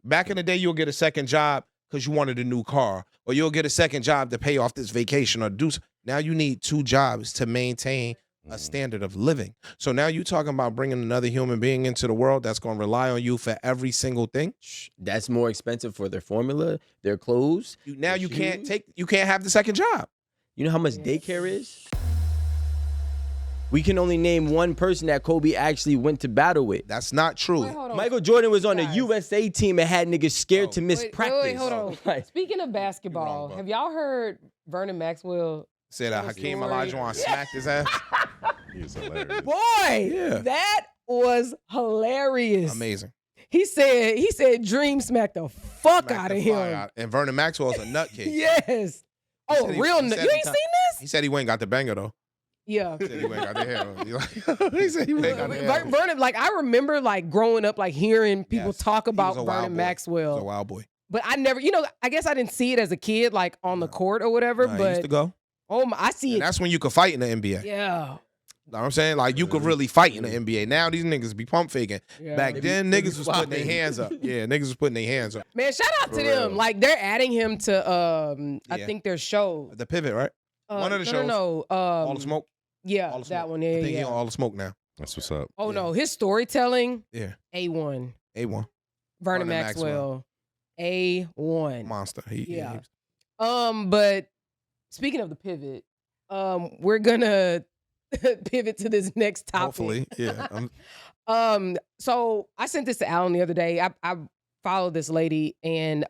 Back in the day, you'll get a second job because you wanted a new car, or you'll get a second job to pay off this vacation or do. Now you need 2 jobs to maintain a standard of living. So now you're talking about bringing another human being into the world that's going to rely on you for every single thing. That's more expensive for their formula, their clothes. Now you can't have the second job. You know how much daycare is? We can only name one person that Kobe actually went to battle with. That's not true. Wait, hold on. Michael Jordan was on the USA team and had niggas scared to miss practice. Wait, hold on. Speaking of basketball, have y'all heard Vernon Maxwell said Hakeem Olajuwon smacked his ass? He was hilarious. Boy, that was hilarious. Amazing. He said Dream smacked the fuck out of him. And Vernon Maxwell's a nutcase. Yes. Oh, real nut. You ain't seen this? He said he went and got the banger though. Yeah. He said he went and got the hair. He said he went and got the hair. Vernon, like I remember like growing up like hearing people talk about Vernon Maxwell. He was a wild boy. But I never, I guess I didn't see it as a kid like on the court or whatever, but I used to go. Oh my, I see it. That's when you could fight in the NBA. Yeah. Know what I'm saying? Like, you could really fight in the NBA. Now, these niggas be pump faking. Yeah. Back then, niggas was putting their hands up. Yeah, niggas was putting their hands up. Man, shout out to them. Like, they're adding him to, I think their show. The Pivot, right? One of the shows. No, All the Smoke? Yeah, All the Smoke. that one. Yeah, I think he on All the Smoke now. That's what's up. Oh, no. His storytelling, A1. Vernon Maxwell. A1. Monster. But speaking of the Pivot, we're gonna pivot to this next topic. Hopefully, yeah. So I sent this to Alan the other day. I followed this lady, and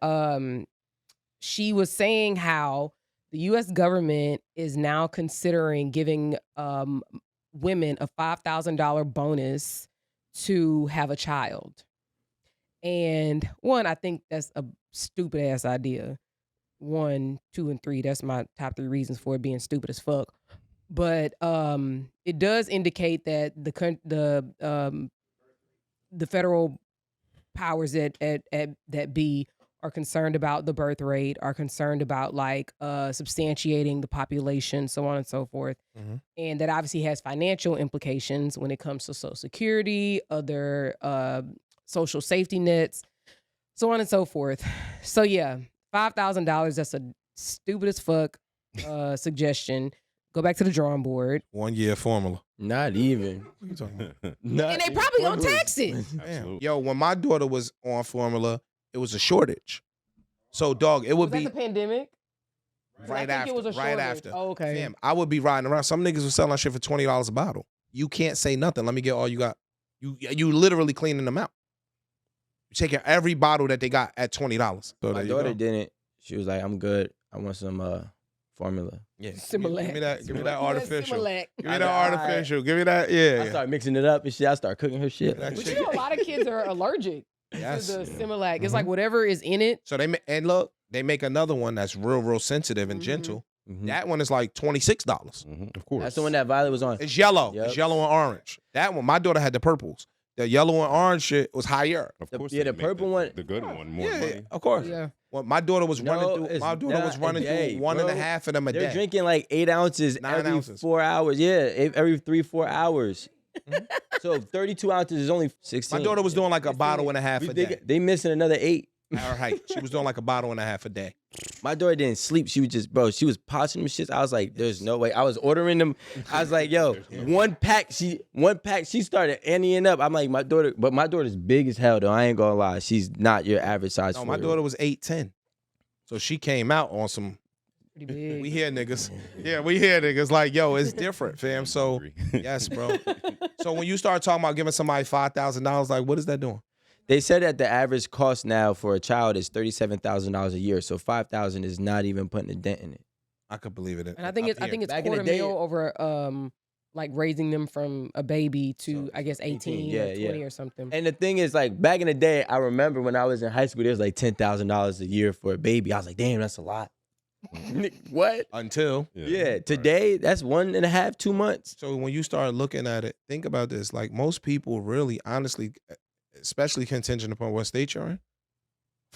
she was saying how the U.S. government is now considering giving women a $5,000 bonus to have a child. And one, I think that's a stupid ass idea. 1, 2, and 3. That's my top 3 reasons for it being stupid as fuck. But it does indicate that the federal powers that be are concerned about the birth rate, are concerned about like substantiating the population, so on and so forth. Mm-hmm. And that obviously has financial implications when it comes to Social Security, other social safety nets, so on and so forth. So yeah, $5,000, that's a stupid as fuck suggestion. Go back to the drawing board. 1 year formula. Not even. What are you talking about? And they probably gonna tax it. Yo, when my daughter was on formula, it was a shortage. So, dog, it would was be that the pandemic. Right after. It was a right after. Oh, okay. Fam, I would be riding around. Some niggas was selling that shit for $20 a bottle. You can't say nothing. Let me get all you got. You literally cleaning them out. You taking every bottle that they got at $20. So my daughter didn't. She was like, "I'm good. I want some formula." Yeah, Similac. Give me that artificial. Similac. Give me that artificial. Give me that. Yeah. I started mixing it up and shit. I started cooking her shit. But you know, a lot of kids are allergic to the Similac. It's Mm-hmm. like whatever is in it. So they make another one that's real sensitive and gentle. Mm-hmm. That one is like $26. Mm-hmm. Of course. That's the one that Violet was on. It's yellow. Yep. It's yellow and orange. That one, my daughter had the purples. The yellow and orange shit was higher. Of course. The purple one. The good one, more money. Of course. Yeah. Well, my daughter was running through. My daughter was running through one and a half of them a day. They're drinking like 8 ounces 9 every ounces. 4 hours. Yeah, every 3-4 hours. So 32 ounces is only 16. My daughter was doing like a bottle and a half a day. They missing another 8. All right, she was doing like a bottle and a half a day. My daughter didn't sleep. She was just, she was popping them shits. I was like, there's no way. I was ordering them. I was like, yo, one pack. She started anteing up. I'm like, my daughter's big as hell though. I ain't gonna lie. She's not your average size. No, my daughter was 8'10", so she came out on some. Pretty big. We hear niggas. Yeah, we hear niggas like, yo, it's different, fam. So yes, bro. So when you start talking about giving somebody $5,000, like, what is that doing? They said that the average cost now for a child is $37,000 a year. So $5,000 is not even putting a dent in it. I could believe it. And I think it's Back in the $250,000 day- over like raising them from a baby to I guess 18 or 20 or something. And the thing is, like, back in the day, I remember when I was in high school, there was like $10,000 a year for a baby. I was like, damn, that's a lot. What? Until Today that's 1.5, 2 months. So when you start looking at it, think about this. Like, most people really, honestly, especially contingent upon what state you're in,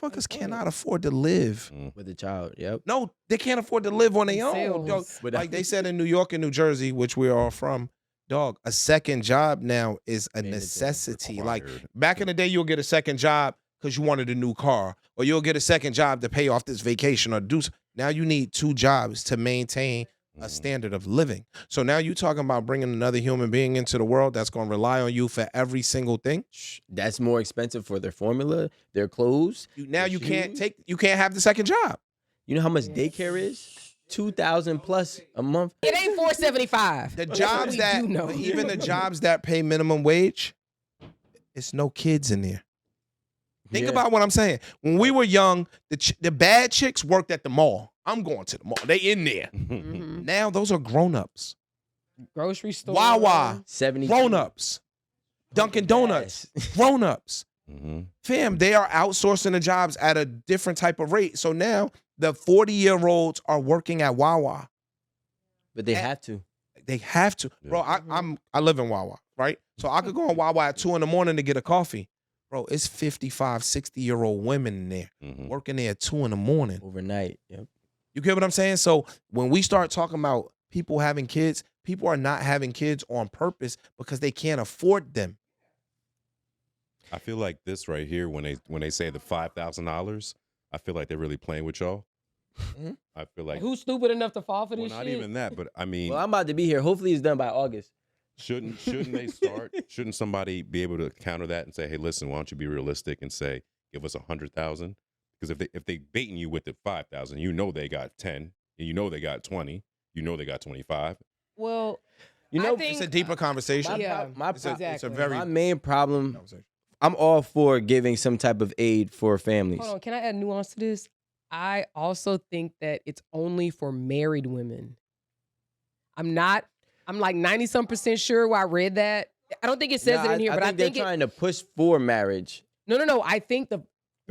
fuckers cannot afford to live with a child. Yep. No, they can't afford to live on their own. Dog. Like they said in New York and New Jersey, which we're all from, dog, a second job now is a necessity. Like, back in the day, you'll get a second job because you wanted a new car, or you'll get a second job to pay off this vacation or now you need 2 jobs to maintain a standard of living. So now you're talking about bringing another human being into the world that's going to rely on you for every single thing. That's more expensive for their formula, their clothes. Now you shoes. can't have the second job. You know how much daycare is? $2,000 plus a month. It ain't $475. The jobs that even the jobs that pay minimum wage, it's no kids in there. Think about what I'm saying. When we were young, the bad chicks worked at the mall. I'm going to the mall. They in there. Now those are grown-ups. Grocery store. Wawa, 70 grown-ups. Dunkin' Donuts, grown-ups. Fam, they are outsourcing the jobs at a different type of rate. So now the 40-year-olds are working at Wawa. But they have to. They have to. Bro, I live in Wawa, right? So I could go on Wawa at 2 a.m. to get a coffee. Bro, it's 55, 60-year-old women in there working there at 2 a.m. Overnight. Yep. You get what I'm saying? So when we start talking about people having kids, people are not having kids on purpose because they can't afford them. I feel like this right here, when they say the $5,000, I feel like they're really playing with y'all. I feel like Who's stupid enough to fall for this not shit? even that, but I mean, Well, I'm about to be here. Hopefully it's done by August. shouldn't they start? Shouldn't somebody be able to counter that and say, hey, listen, why don't you be realistic and say, give us 100,000? Because if they baiting you with the 5,000, you know they got 10, and you know they got 20, you know they got 25. Well, You know, think, It's a deeper conversation. It's a very my main problem, I'm all for giving some type of aid for families. Hold on, can I add nuance to this? I also think that it's only for married women. I'm like 90-some% sure where I read that. I don't think it says it in here, but I think they're trying to push for marriage. No. I think the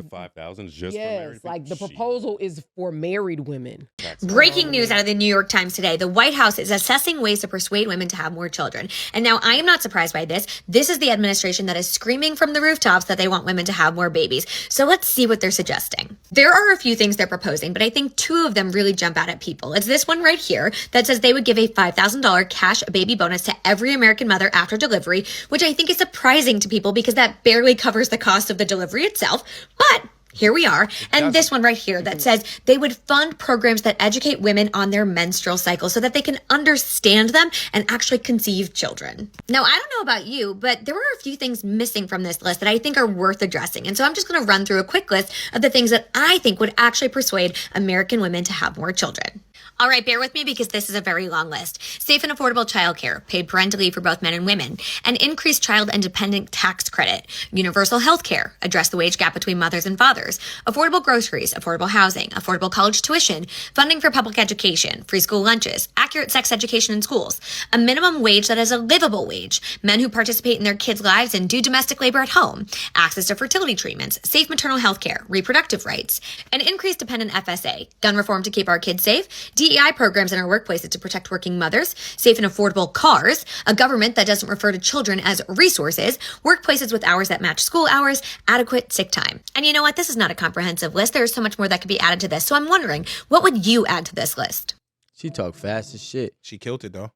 5,000 is just for married people? like the proposal is for married women. Breaking news out of the New York Times today. The White House is assessing ways to persuade women to have more children. And now I am not surprised by this. This is the administration that is screaming from the rooftops that they want women to have more babies. So let's see what they're suggesting. There are a few things they're proposing, but I think 2 of them really jump out at people. It's this one right here that says they would give a $5,000 cash baby bonus to every American mother after delivery, which I think is surprising to people because that barely covers the cost of the delivery itself. But here we are. And this one right here that says they would fund programs that educate women on their menstrual cycle so that they can understand them and actually conceive children. Now, I don't know about you, but there are a few things missing from this list that I think are worth addressing. And so I'm just going to run through a quick list of the things that I think would actually persuade American women to have more children. All right, bear with me because this is a very long list. Safe and affordable childcare, paid parental leave for both men and women, an increased child and dependent tax credit, universal health care, address the wage gap between mothers and fathers, affordable groceries, affordable housing, affordable college tuition, funding for public education, free school lunches, accurate sex education in schools, a minimum wage that is a livable wage, men who participate in their kids' lives and do domestic labor at home, access to fertility treatments, safe maternal health care, reproductive rights, an increased dependent FSA, gun reform to keep our kids safe, DEI programs in our workplaces to protect working mothers, safe and affordable cars, a government that doesn't refer to children as resources, workplaces with hours that match school hours, adequate sick time. And you know what? This is not a comprehensive list. There's so much more that could be added to this. So I'm wondering, what would you add to this list? She talk fast as shit. She killed it though.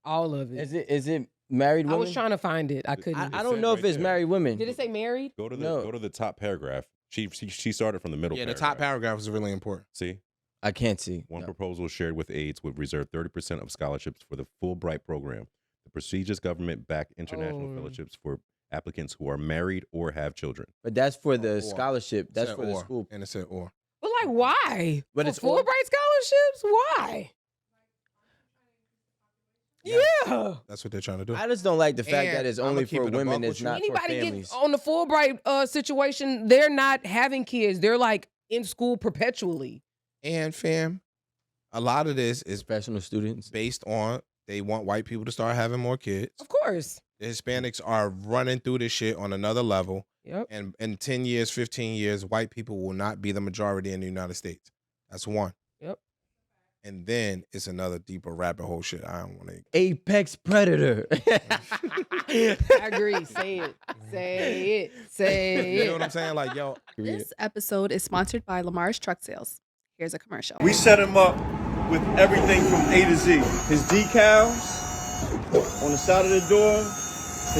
All of it. Is it married women? I was trying to find it. I couldn't. I don't know if it's married women. Did it say married? Go to the top paragraph. She started from the middle. Yeah, the paragraph. top paragraph is really important. See, I can't see. one proposal shared with AIDS would reserve 30% of scholarships for the Fulbright program. The prestigious government-backed international fellowships for applicants who are married or have children. But that's for the scholarship. That's Said for the or, school. and it said or. But like, why? But For it's or? Fulbright scholarships? Why? Yeah. That's what they're trying to do. I just don't like the fact And that it's I'ma only keep for it a women. buck It's with you. not for Anybody families. gets on the Fulbright situation, they're not having kids. They're like in school perpetually. And fam, a lot of this is Professional students. based on they want white people to start having more kids. Of course. The Hispanics are running through this shit on another level. Yep. And in 10 years, 15 years, white people will not be the majority in the United States. That's one. Yep. And then it's another deeper rabbit hole shit. I don't want to. Apex predator. I agree. Say it. Say it. Say You know it. what I'm saying? Like, yo, This episode is sponsored by Lamar's Truck Sales. Here's a commercial. We set him up with everything from A to Z. His decals on the side of the door,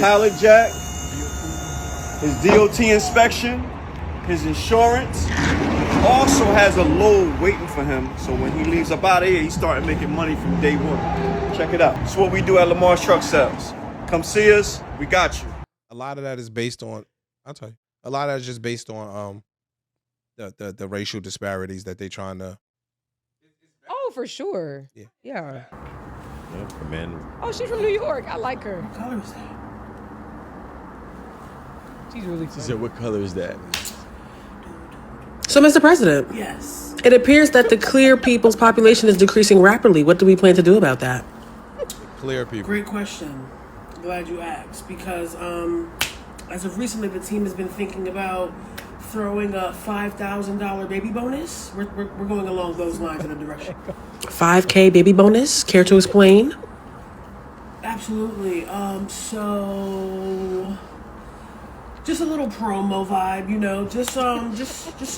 pallet jack, his DOT inspection, his insurance, also has a load waiting for him. So when he leaves up out of here, he started making money from day one. Check it out. It's what we do at Lamar's Truck Sales. Come see us. We got you. A lot of that is based on, I'll tell you, a lot of that is just based on the racial disparities that they trying to. Oh, for sure. Yeah. Yeah. Yeah, for men. Oh, she's from New York. I like her. What color is that? She's really She funny. said, "What color is that?" So, Mr. President, Yes. it appears that the clear people's population is decreasing rapidly. What do we plan to do about that? Clear people. Great question. Glad you asked because as of recently, the team has been thinking about throwing a $5,000 baby bonus. We're going along those lines in a direction. 5K baby bonus? Care to explain? Absolutely. So just a little promo vibe, you know, just some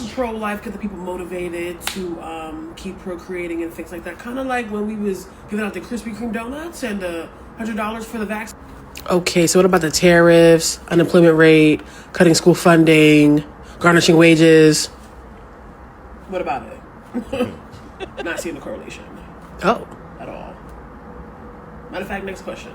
pro life, get the people motivated to keep procreating and things like that. Kind of like when we was giving out the Krispy Kreme donuts and $100 for the vaccine. Okay, so what about the tariffs, unemployment rate, cutting school funding, garnishing wages? What about it? Not seeing the correlation Oh, at all. Matter of fact, next question.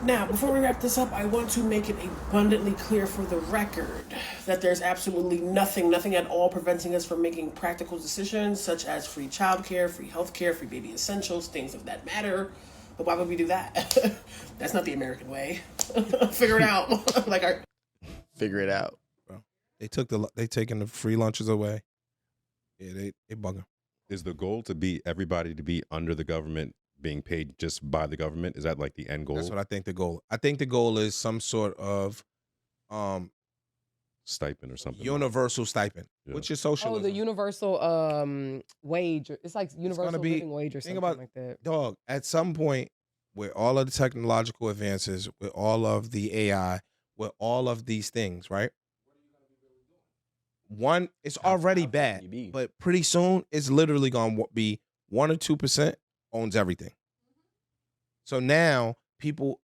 Now, before we wrap this up, I want to make it abundantly clear for the record that there's absolutely nothing at all preventing us from making practical decisions such as free childcare, free healthcare, free baby essentials, things of that matter. But why would we do that? That's not the American way. Figure it out. Figure it out. They taking the free lunches away. Yeah, they bugging. Is the goal to be everybody to be under the government, being paid just by the government? Is that like the end goal? That's what I think the goal. I think the goal is some sort of Stipend or something. universal stipend, Yeah. which is socialism. Oh, the universal wage. It's like universal be- living wage or think something about- like that. Dog, at some point, with all of the technological advances, with all of the AI, with all of these things, right? One, it's already how far bad, can you be? but pretty soon it's literally going to be 1 or 2% owns everything. So now people,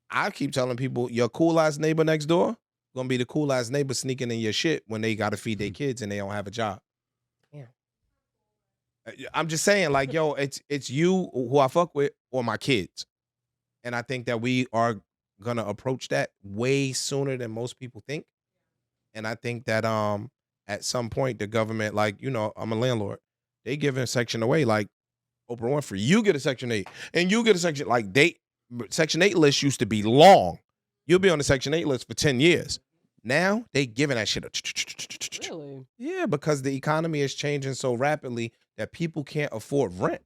I keep telling people, your cool ass neighbor next door gonna be the cool ass neighbor sneaking in your shit when they gotta feed their kids and they don't have a job. Yeah. I'm just saying, like, yo, it's you who I fuck with or my kids. And I think that we are gonna approach that way sooner than most people think. And I think that at some point the government, like, you know, I'm a landlord, they giving Section away, like Oprah Winfrey. You get a Section 8 and you get a Section, like Section 8 list used to be long. You'll be on the Section 8 list for 10 years. Now they giving that shit a Really? yeah, because the economy is changing so rapidly that people can't afford rent.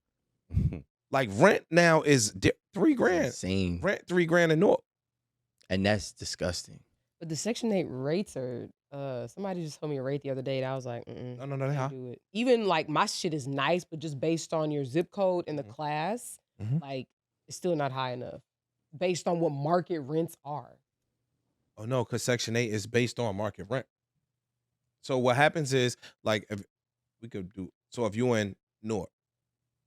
Like rent now is $3,000. Insane. Rent $3,000 in Newark. And that's disgusting. But the Section 8 rates are, somebody just told me a rate the other day and I was like, No, they can't high. do it. Even like my shit is nice, but just based on your zip code and the class, Mhm. like it's still not high enough based on what market rents are. Oh no, because Section 8 is based on market rent. So what happens is, like, if we could do, so if you're in Newark,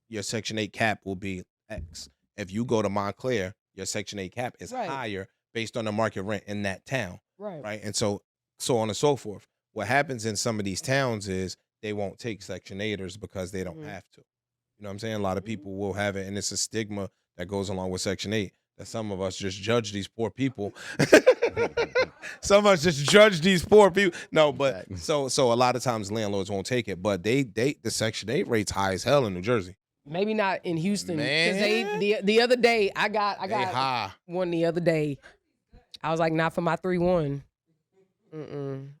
your Section 8 cap will be X. If you go to Montclair, your Section 8 cap is Right. higher based on the market rent in that town, Right. right? And so on and so forth. What happens in some of these towns is they won't take Section 8ers because they don't Mhm. have to. You know what I'm saying? A lot of people will have it, and it's a stigma that goes along with Section 8 that some of us just judge these poor people. Some of us just judge these poor people. No, but Exactly. so a lot of times landlords won't take it, but the Section 8 rates high as hell in New Jersey. Maybe not in Houston. Because Man. the other day I They got high. one the other day. I was like, not for my 3-1.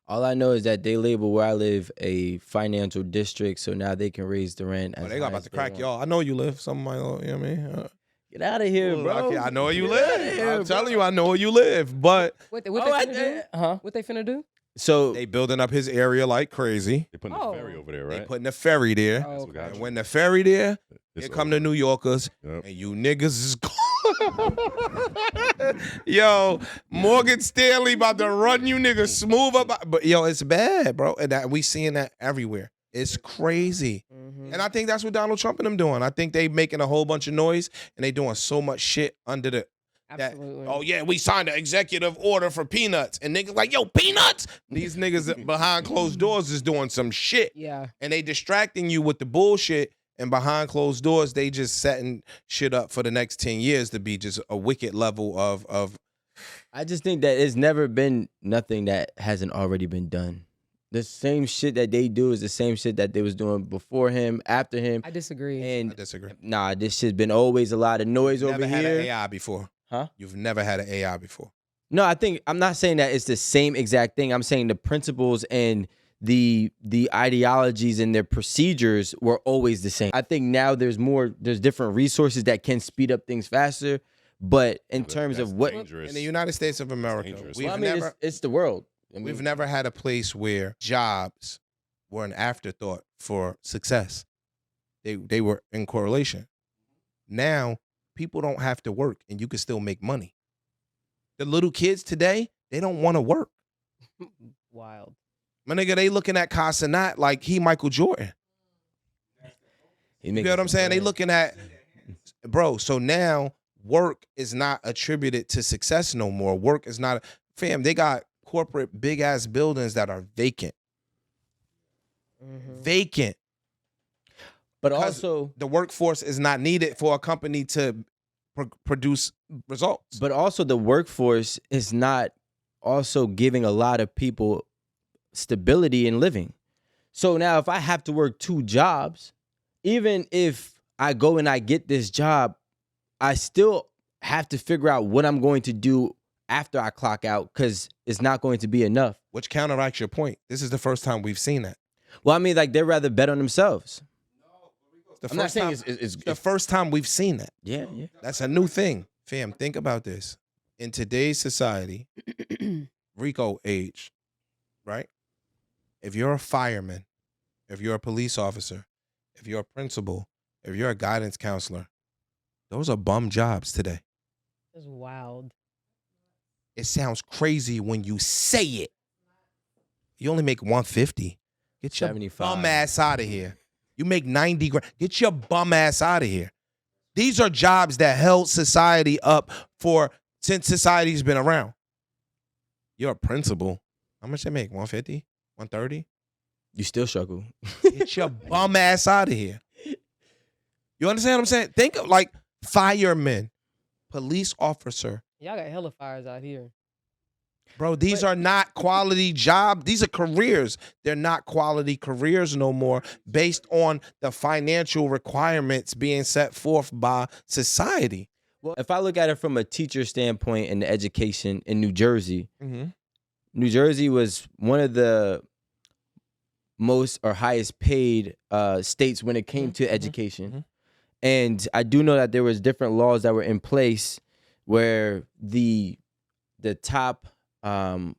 All I know is that they label where I live a financial district, so now they can raise the rent. Oh, as they high got about as to they crack want. y'all. I know you live. Some of my, you know what I mean? Get out of here, bro. I know where you Get outta live. here, I'm bro. telling you, I know where you live. But What Oh, they I finna do? did. Huh? What they finna do? So they building up his area like crazy. They're putting Oh. the ferry over there, They right? putting the ferry there. Oh, That's what okay. got And you. when the ferry there, It's here come the over. New Yorkers, Yep. and you niggas is yo, Morgan Stanley about to run you niggas smooth up. But yo, it's bad, bro. And that we seeing that everywhere. It's crazy. Mhm. And I think that's what Donald Trump and them doing. I think they making a whole bunch of noise and they doing so much shit under the Absolutely. Oh yeah, we signed an executive order for peanuts, and niggas like, yo, peanuts. These niggas behind closed doors is doing some shit, Yeah. and they distracting you with the bullshit. And behind closed doors, they just setting shit up for the next 10 years to be just a wicked level of. I just think that it's never been nothing that hasn't already been done. The same shit that they do is the same shit that they was doing before him, after him. I disagree. And I disagree. nah, this shit's been always a lot of noise You've over never had here. an AI before. Huh? You've never had an AI before. No, I'm not saying that it's the same exact thing. I'm saying the principles and the ideologies and their procedures were always the same. I think now there's different resources that can speed up things faster. But in terms that's of what dangerous. In the United States of America, dangerous. we've well, I mean, never it's the world. I mean, we've never had a place where jobs were an afterthought for success. They were in correlation. Now people don't have to work and you can still make money. The little kids today, they don't want to work. Wild. My nigga, they looking at Casanat like he Michael Jordan. You get what I'm saying? They looking at, bro, so now work is not attributed to success no more. Work is not, fam, they got corporate big ass buildings that are vacant. Vacant. But Because also the workforce is not needed for a company to produce results. But also the workforce is not also giving a lot of people stability in living. So now if I have to work 2 jobs, even if I go and I get this job, I still have to figure out what I'm going to do after I clock out because it's not going to be enough. Which counteracts your point. This is the first time we've seen that. Well, I mean, like they'd rather bet on themselves. The I'm not first saying time, it's the first time we've seen that. yeah. That's a new thing. Fam, think about this. In today's society, Rico age, right? If you're a fireman, if you're a police officer, if you're a principal, if you're a guidance counselor, those are bum jobs today. That's wild. It sounds crazy when you say it. You only make 150. Get your 75. bum ass out of here. You make 90 grand. Get your bum ass out of here. These are jobs that held society up since society's been around. You're a principal. How much they make? 150? 130? You still struggle. Get your bum ass out of here. You understand what I'm saying? Think of like firemen, police officer. Y'all got hella fires out here. Bro, these are not quality jobs. These are careers. They're not quality careers no more based on the financial requirements being set forth by society. Well, if I look at it from a teacher standpoint in the education in New Jersey, New Jersey was one of the most or highest paid states when it came to education. And I do know that there was different laws that were in place where the top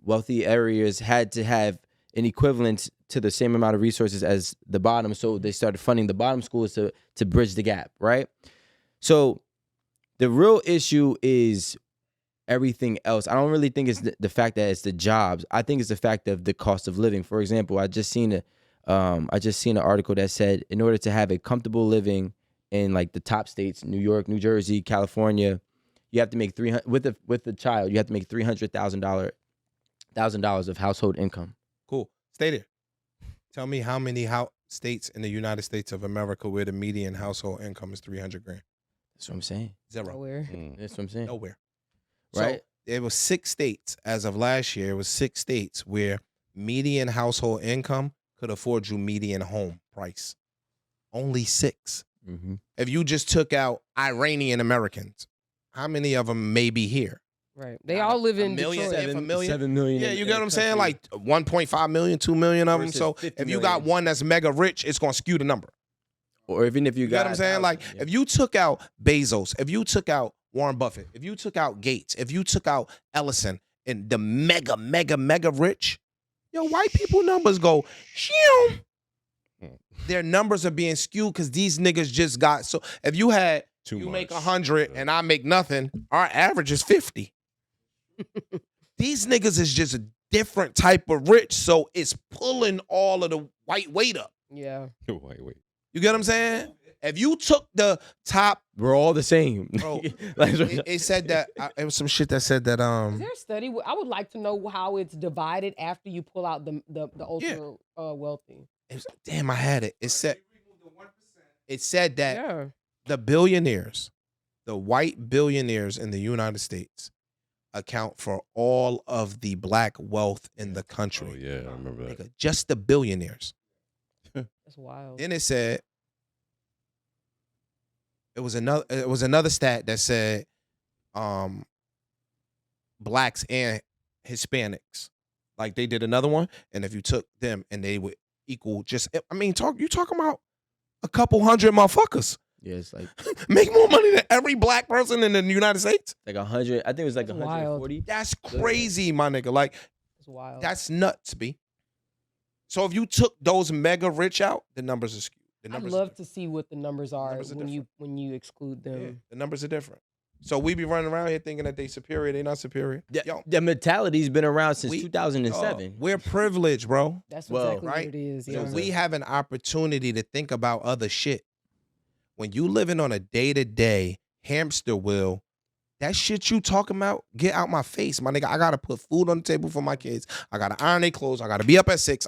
wealthy areas had to have an equivalent to the same amount of resources as the bottom. So they started funding the bottom schools to bridge the gap, right? So the real issue is everything else. I don't really think it's the fact that it's the jobs. I think it's the fact of the cost of living. For example, I just seen an article that said in order to have a comfortable living in like the top states, New York, New Jersey, California, you have to make $300,000 with the child. You have to make $300,000 of household income. Cool. Stay there. Tell me how many states in the United States of America where the median household income is 300 grand. That's what I'm saying. Zero. Nowhere. That's what I'm saying. Nowhere. Right? So there was 6 states as of last year. It was 6 states where median household income could afford you median home price. Only 6. If you just took out Iranian Americans, how many of them may be here? Right. They all live in million, Detroit. if a million. 7 million. Yeah, you get what I'm saying? Like 1.5 million, 2 million of them. Versus So 50 if you got million. one that's mega rich, it's going to skew the number. Or even if you You get what I'm saying? Like if you took out Bezos, if you took out Warren Buffett, if you took out Gates, if you took out Ellison and the mega rich, yo, white people numbers go, shoo. Their numbers are being skewed because these niggas just got, so if you had, Too you much. make 100 and I make nothing, our average is 50. These niggas is just a different type of rich, so it's pulling all of the white weight up. Yeah. Wait. You get what I'm saying? If you took the top, We're all the same. bro. Like, It said that it was some shit that said that Is there a study? I would like to know how it's divided after you pull out the ultra wealthy. Damn, I had it. It said that Yeah. the billionaires, the white billionaires in the United States, account for all of the black wealth in the country. Oh yeah, I remember that. Nigga, just the billionaires. That's wild. Then it said it was another stat that said blacks and Hispanics. Like they did another one, and if you took them and they would equal you talking about a couple hundred motherfuckers. yeah, it's like Make more money than every black person in the United States. 100. I think it was like That's 140. That's crazy, my nigga. Like That's wild. that's nuts, B. So if you took those mega rich out, the numbers are skewed. The I'd numbers love to see what the numbers are numbers are when you exclude them. Yeah, the numbers are different. So we be running around here thinking that they superior, they not superior. Yo, The mentality's been around since we- 2007. we're privileged, bro. That's Well, exactly right? what it is. So Yeah. we have an opportunity to think about other shit. When you living on a day-to-day hamster wheel, that shit you talking about, get out my face, my nigga. I gotta put food on the table for my kids. I gotta iron their clothes. I gotta be up at 6.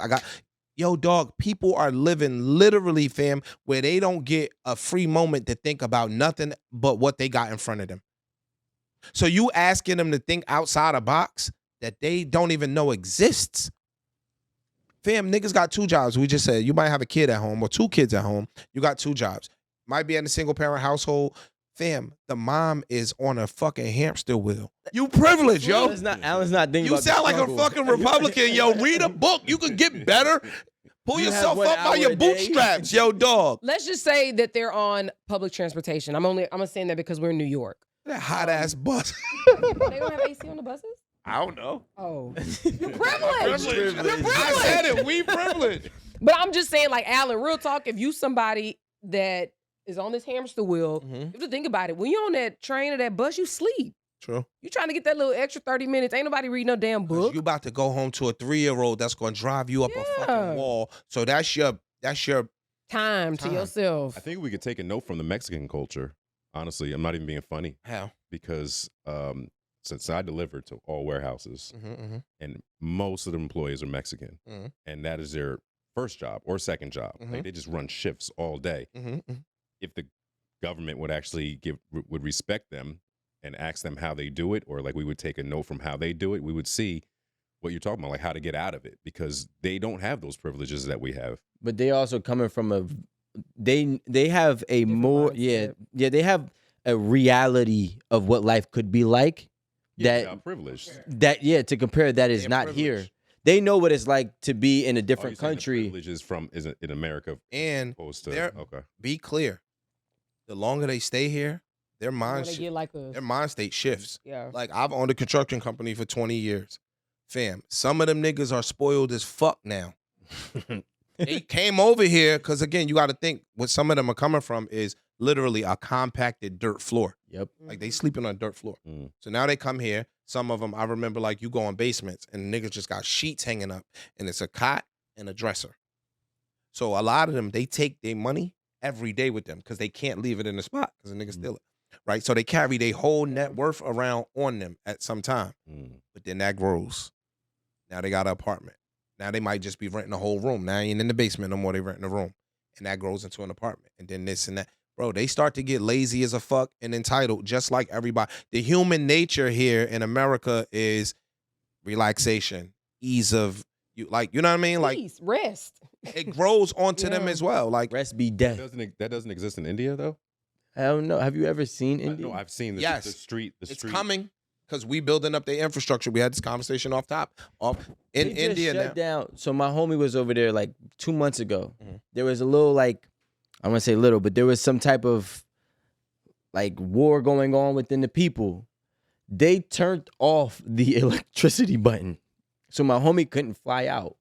Yo, dog, people are living literally, fam, where they don't get a free moment to think about nothing but what they got in front of them. So you asking them to think outside a box that they don't even know exists. Fam, niggas got 2 jobs. We just said you might have a kid at home or 2 kids at home. You got 2 jobs. Might be in a single parent household. Fam, the mom is on a fucking hamster wheel. You privileged, yo. Alan's not thinking You about the sound like a struggle. fucking Republican, yo. Read a book. You could get better. Pull You have yourself 1 up by hour your a day. bootstraps, yo, dog. Let's just say that they're on public transportation. I'm saying that because we're in New York. That hot ass bus. Oh, they don't have AC on the buses? I don't know. Oh. You're privileged. You're privileged. I said it. We privileged. But I'm just saying, like, Alan, real talk, if you somebody that is on this hamster wheel, you have to think about it. When you're on that train or that bus, you sleep. True. You trying to get that little extra 30 minutes. Ain't nobody reading no damn book. You about to go home to a 3-year-old that's gonna drive you up a fucking wall. So that's your Time to yourself. I think we could take a note from the Mexican culture. Honestly, I'm not even being funny. how. Because since I deliver to all warehouses, and most of the employees are Mexican, and that is their first job or second job. Like they just run shifts all day. If the government would actually would respect them and ask them how they do it, or like we would take a note from how they do it, we would see what you're talking about, like how to get out of it, because they don't have those privileges that we have. But they also coming from they have a more they have a reality of what life could be like. Privileged. To compare that is not here. They know what it's like to be in a different country. Privileges is in America, and opposed to be clear. The longer they stay here, their mind their mind state shifts. Yeah. Like I've owned a construction company for 20 years. Fam, some of them niggas are spoiled as fuck now. They came over here because again, you got to think what some of them are coming from is literally a compacted dirt floor. Yep. Like they sleeping on a dirt floor. So now they come here. Some of them, I remember like you go in basements and niggas just got sheets hanging up and it's a cot and a dresser. So a lot of them, they take their money every day with them because they can't leave it in the spot because the niggas steal it. Right? So they carry their whole net worth around on them at some time. But then that grows. Now they got an apartment. Now they might just be renting a whole room. Now they ain't in the basement no more. They renting a room. And that grows into an apartment. And then this and that. Bro, they start to get lazy as a fuck and entitled just like everybody. The human nature here in America is relaxation, ease of, you know what I mean? Like Peace, rest. It grows onto them as well. Like rest be death. That doesn't exist in India though? I don't know. Have you ever seen India? No, I've seen the street. It's coming because we building up their infrastructure. We had this conversation off in They just India shut now. down. So my homie was over there like 2 months ago. There was a little I want to say little, but there was some type of like war going on within the people. They turned off the electricity button. So my homie couldn't fly out.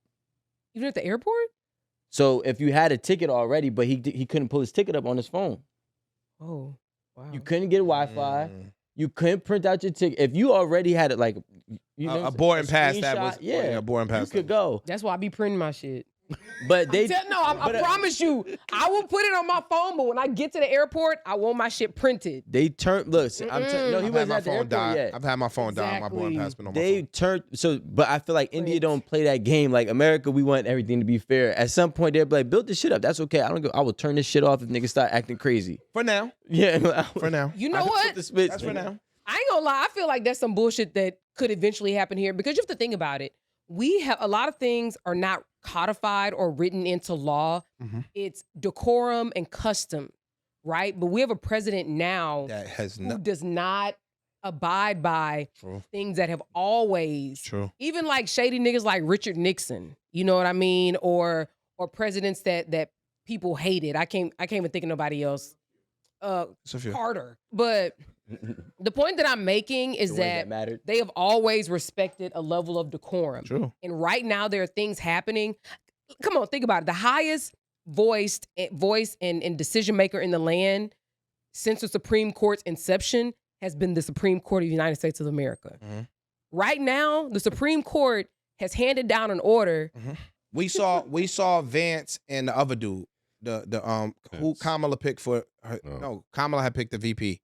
Even at the airport? So if you had a ticket already, but he couldn't pull his ticket up on his phone. Oh, wow. You couldn't get Wi-Fi. You couldn't print out your ticket. If you already had it, like a boarding pass that was a boarding pass. You could go. That's why I be printing my shit. But they I promise you, I will put it on my phone. But when I get to the airport, I want my shit printed. They turned. Look, no, he I've had wasn't my at the phone airport die. yet. I've had my phone die. My boy has been on my They phone. turned but I feel like India don't play that game. Like America, we want everything to be fair. At some point, they're like, build this shit up. That's okay. I will turn this shit off if niggas start acting crazy. For now. Yeah. For now. You know what? That's for now. I ain't gonna lie. I feel like that's some bullshit that could eventually happen here because you have to think about it. We have a lot of things are not codified or written into law. It's decorum and custom, right? But we have a president now That has who does not abide by things that have always, even like shady niggas like Richard Nixon, you know what I mean? Or presidents that people hated. I can't even think of nobody else. Carter. But the point that I'm making is that they have always respected a level of decorum. True. And right now there are things happening. Come on, think about it. The highest voice and decision maker in the land since the Supreme Court's inception has been the Supreme Court of the United States of America. Right now, the Supreme Court has handed down an order. We saw Vance and the other dude. Who Kamala picked for her. No, Kamala had picked the VP.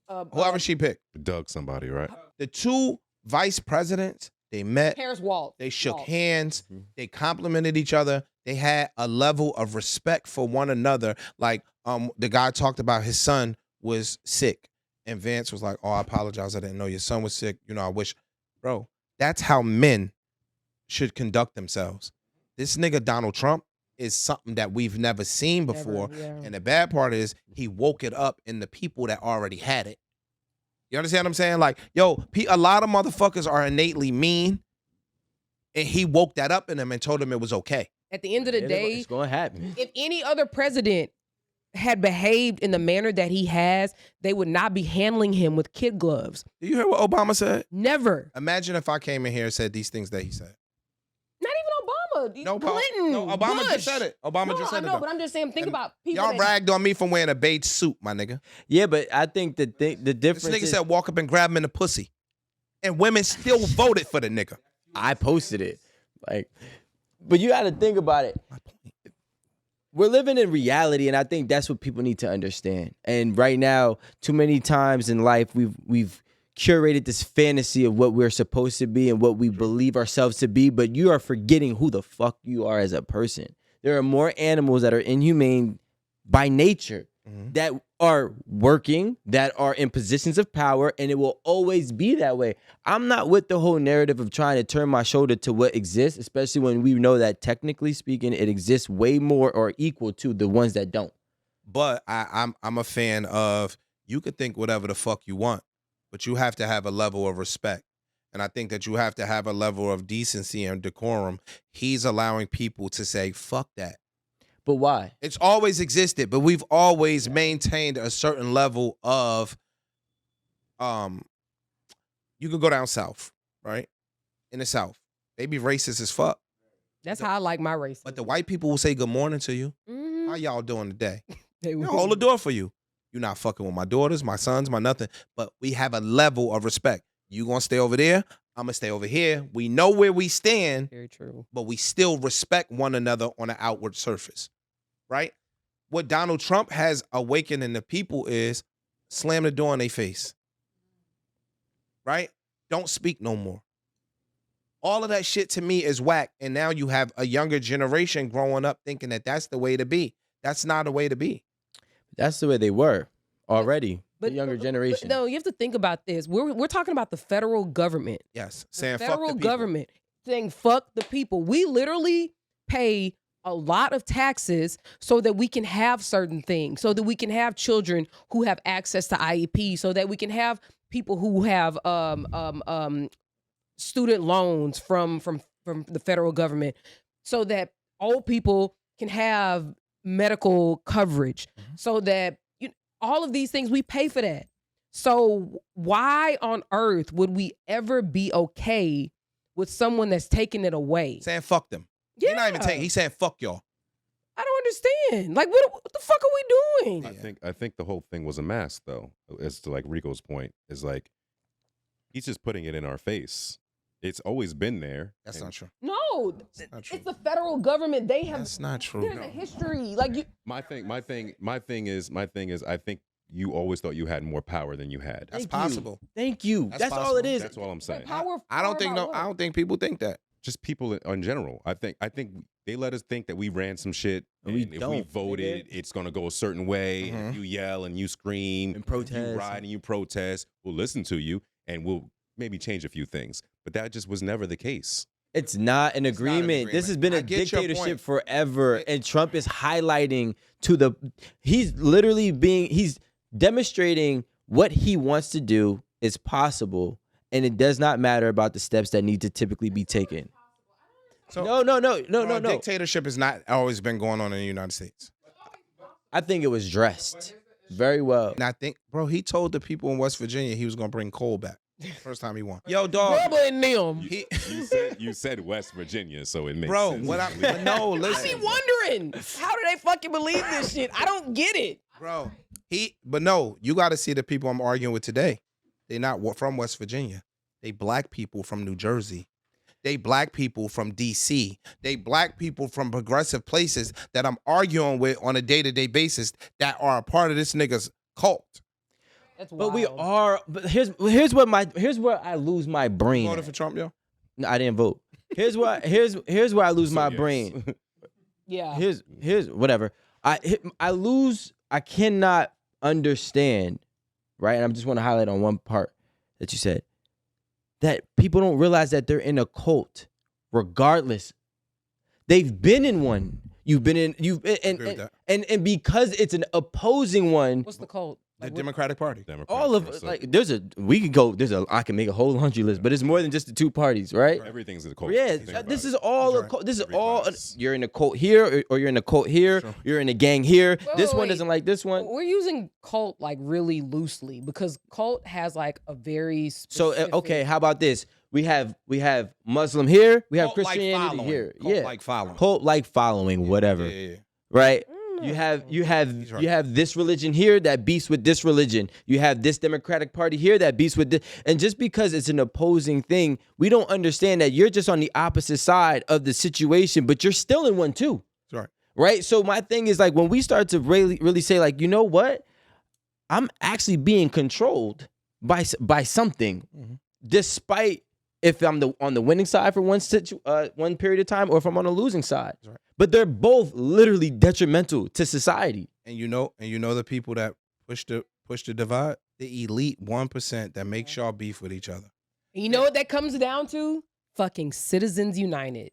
Whoever she picked. Doug somebody, right? The two vice presidents, they met. Harris Walt. They shook hands. They complimented each other. They had a level of respect for one another. Like the guy talked about his son was sick. And Vance was like, oh, I apologize. I didn't know your son was sick. You know, I wish. Bro, that's how men should conduct themselves. This nigga Donald Trump is something that we've never seen before. And the bad part is he woke it up in the people that already had it. You understand what I'm saying? Like, yo, a lot of motherfuckers are innately mean. And he woke that up in them and told them it was okay. At the end of the day, it's going to happen. If any other president had behaved in the manner that he has, they would not be handling him with kid gloves. Do you hear what Obama said? Never. Imagine if I came in here and said these things that he said. Not even Obama. No, Clinton. No, Obama Bush. just said it. Obama just said it. I know, but I'm just saying, think about people. Y'all ragged on me for wearing a beige suit, my nigga. Yeah, but I think the difference This nigga is, said walk up and grab him in the pussy. And women still voted for the nigga. I posted it. Like, but you got to think about it. We're living in reality, and I think that's what people need to understand. And right now, too many times in life, we've curated this fantasy of what we're supposed to be and what we believe ourselves to be, but you are forgetting who the fuck you are as a person. There are more animals that are inhumane by nature that are working, that are in positions of power, and it will always be that way. I'm not with the whole narrative of trying to turn my shoulder to what exists, especially when we know that technically speaking, it exists way more or equal to the ones that don't. But I'm a fan of, you could think whatever the fuck you want, but you have to have a level of respect. And I think that you have to have a level of decency and decorum. He's allowing people to say, fuck that. But why? It's always existed, but we've always maintained a certain level of, you could go down south, right? In the South, they be racist as fuck. That's how I like my race. But the white people will say good morning to you. Mm-hmm. How y'all doing today? They They'll hold the door for you. You're not fucking with my daughters, my sons, my nothing. But we have a level of respect. You gonna stay over there? I'm gonna stay over here. We know where we stand. Very true. But we still respect one another on an outward surface. Right? What Donald Trump has awakened in the people is slam the door in their face. Right? Don't speak no more. All of that shit to me is whack. And now you have a younger generation growing up thinking that that's the way to be. That's not the way to be. That's the way they were already. The younger generation. No, you have to think about this. We're talking about the federal government. Yes. Saying Federal fuck the people. government saying fuck the people. We literally pay a lot of taxes so that we can have certain things, so that we can have children who have access to IEP, so that we can have people who have student loans from the federal government, so that old people can have medical coverage, so that all of these things, we pay for that. So why on earth would we ever be okay with someone that's taking it away? Saying fuck them. Yeah. He's not even taking. He's saying fuck y'all. I don't understand. Like, what the fuck are we doing? I think the whole thing was a mask, though. As to like Rico's point, is like he's just putting it in our face. It's always been there. That's not true. No, No, not true. it's the federal government. They have. That's not true. There's a history. Like you. My thing is, I think you always thought you had more power than you had. That's Thank possible. You. Thank you. That's That's all it possible. is. That's all I'm saying. Power. I don't think about what? I don't think people think that. Just people in general. I think they let us think that we ran some shit. And And we if we don't, voted, it's gonna go a certain way. And if you yell and you scream And if you protest. ride and you protest, we'll listen to you and we'll maybe change a few things. But that just was never the case. It's not an agreement. This has been a I get your dictatorship point. forever, and Trump is highlighting he's demonstrating what he wants to do is possible, and it does not matter about the steps that need to typically be taken. So, No. Dictatorship has not always been going on in the United States. I think it was dressed very well. And I think, bro, he told the people in West Virginia he was gonna bring coal back. First time he won. Yo, dog. Rubber in them. You said West Virginia, so it makes Bro, sense. but no, I listen. be wondering, how do they fucking believe this shit? I don't get it. Bro, but no, you got to see the people I'm arguing with today. They're not from West Virginia. They black people from New Jersey. They black people from DC. They black people from progressive places that I'm arguing with on a day-to-day basis that are a part of this nigga's cult. That's But wild. we are. But here's where I lose my brain. You voted for Trump, yo? No, I didn't vote. Here's where I lose my brain. Yeah. Here's whatever. I cannot understand, right? And I just want to highlight on one part that you said, that people don't realize that they're in a cult regardless. They've been in one. And because it's an opposing one, What's the cult? The Democratic Party. all of I can make a whole laundry list, but it's more than just the two parties, right? Everything's a cult. Yeah, Think about this it. is all a cult. This is all. Everybody's- You're in a cult here, or you're in a cult here. Sure. You're in a gang here. This one wait. doesn't like this one. We're using cult like really loosely because cult has like a very So specific... okay, how about this? We have Muslim here. We have Cult-like Christianity following. here. Cult-like following. Cult like following, whatever. Yeah. Right? Mm. You have right. this religion here that beats with this religion. You have this Democratic Party here that beats with this. And just because it's an opposing thing, we don't understand that you're just on the opposite side of the situation, but you're still in one too. That's right. Right? So my thing is like when we start to really say like, you know what? I'm actually being controlled by something, despite if I'm on the winning side for one period of time or if I'm on the losing side. That's right. But they're both literally detrimental to society. And you know the people that push the divide? The elite 1% that makes y'all beef with each other. You know what that comes down to? Fucking Citizens United.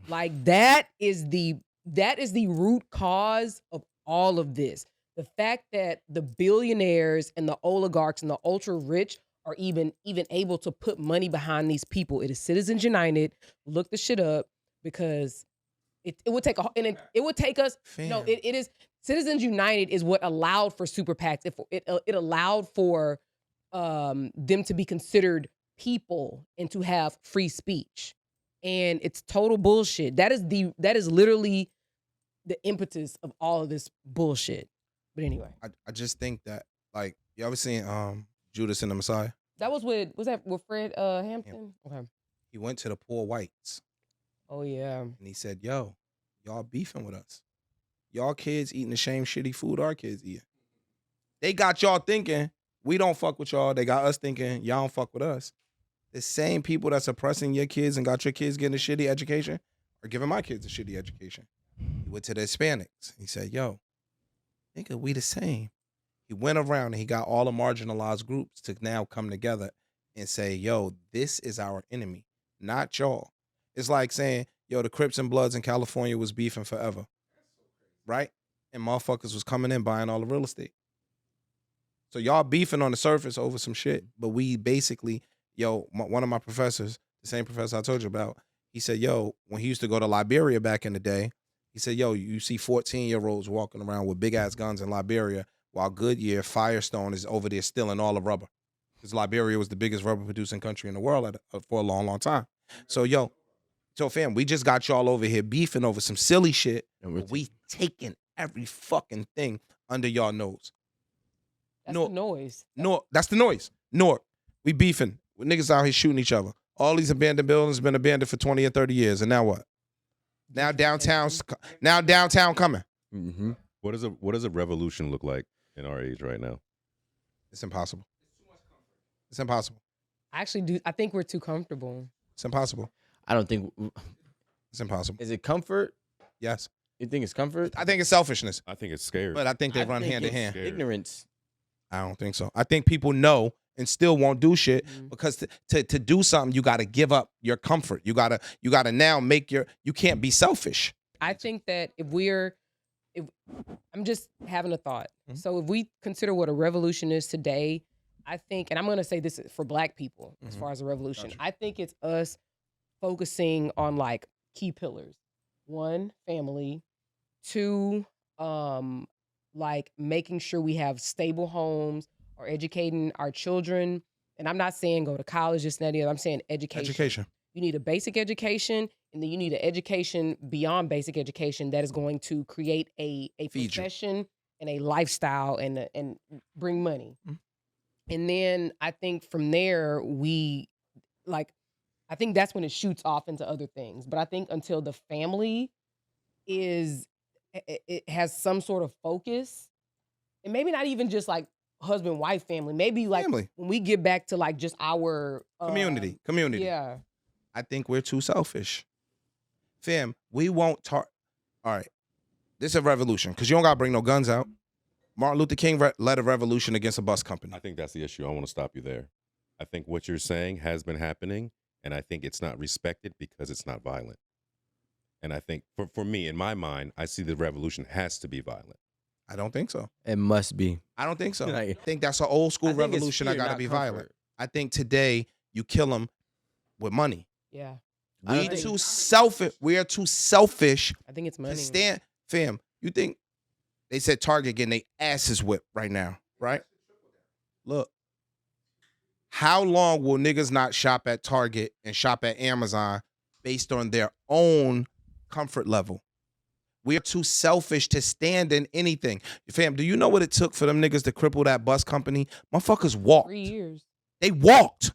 Like that is the root cause of all of this. The fact that the billionaires and the oligarchs and the ultra rich are even able to put money behind these people. It is Citizens United. Look the shit up because it would take it would take us. Fam. No, it is Citizens United is what allowed for super PACs. It allowed for them to be considered people and to have free speech. And it's total bullshit. That is literally the impetus of all of this bullshit. But anyway, I just think that, like, you ever seen Judas and the Messiah? was that with Fred Hampton? Okay. He went to the poor whites Oh yeah. and he said, yo, y'all beefing with us. Y'all kids eating the same shitty food our kids eat. They got y'all thinking we don't fuck with y'all. They got us thinking y'all don't fuck with us. The same people that's oppressing your kids and got your kids getting a shitty education are giving my kids a shitty education. He went to the Hispanics. He said, yo, nigga, we the same. He went around and he got all the marginalized groups to now come together and say, yo, this is our enemy, not y'all. It's like saying, yo, the Crips and Bloods in California was beefing forever, right? And motherfuckers was coming in buying all the real estate. So y'all beefing on the surface over some shit, but we basically, one of my professors, the same professor I told you about, he said, yo, when he used to go to Liberia back in the day, he said, yo, you see 14-year-olds walking around with big-ass guns in Liberia while Goodyear, Firestone is over there stealing all the rubber. Because Liberia was the biggest rubber-producing country in the world for a long, long time. So, fam, we just got y'all over here beefing over some silly shit, and we taking every fucking thing under y'all nose. That's the noise. No, that's the noise. We beefing. Niggas out here shooting each other. All these abandoned buildings been abandoned for 20 or 30 years, and now what? Now downtown coming. Mm-hmm. What does a revolution look like in our age right now? It's impossible. It's impossible. I think we're too comfortable. It's impossible. I don't think. It's impossible. Is it comfort? Yes. You think it's comfort? I think it's selfishness, I think it's scared. but I think they I run think hand in it's hand. Ignorance. I don't think so. I think people know and still won't do shit because to do something, you got to give up your comfort. You gotta now you can't be selfish. I think that if I'm just having a thought. Mhm. So if we consider what a revolution is today, I think, and I'm going to say this for Black people as Mhm. far as a revolution, Gotcha. I think it's us focusing on like key pillars. 1, family. 2, like making sure we have stable homes or educating our children. And I'm not saying go to college, this and that, the other. I'm saying education. You need a basic education, and then you need an education beyond basic education that is going to create a Feed you. profession and a lifestyle and bring money. Mhm. And then I think from there I think that's when it shoots off into other things. But I think until the family it has some sort of focus, and maybe not even just like husband wife family, maybe like Family. when we get back to like just our Community. Yeah. I think we're too selfish. Fam, we won't talk. All right. This is a revolution because you don't got to bring no guns out. Martin Luther King led a revolution against a bus company. I think that's the issue. I want to stop you there. I think what you're saying has been happening, and I think it's not respected because it's not violent. And I think for me, in my mind, I see the revolution has to be violent. I don't think so. It must be. I don't think so. I Like- think that's an old school I think it's revolution. I fear, got to not be comfort. violent. I think today you kill them with money. Yeah. I We don't too selfish. We are too selfish I think it's to money. stand. Fam, you think they said Target getting their asses whipped right now, right? Look, how long will niggas not shop at Target and shop at Amazon based on their own comfort level? We are too selfish to stand in anything. Fam, do you know what it took for them niggas to cripple that bus company? Motherfuckers walked. 3 years. They walked.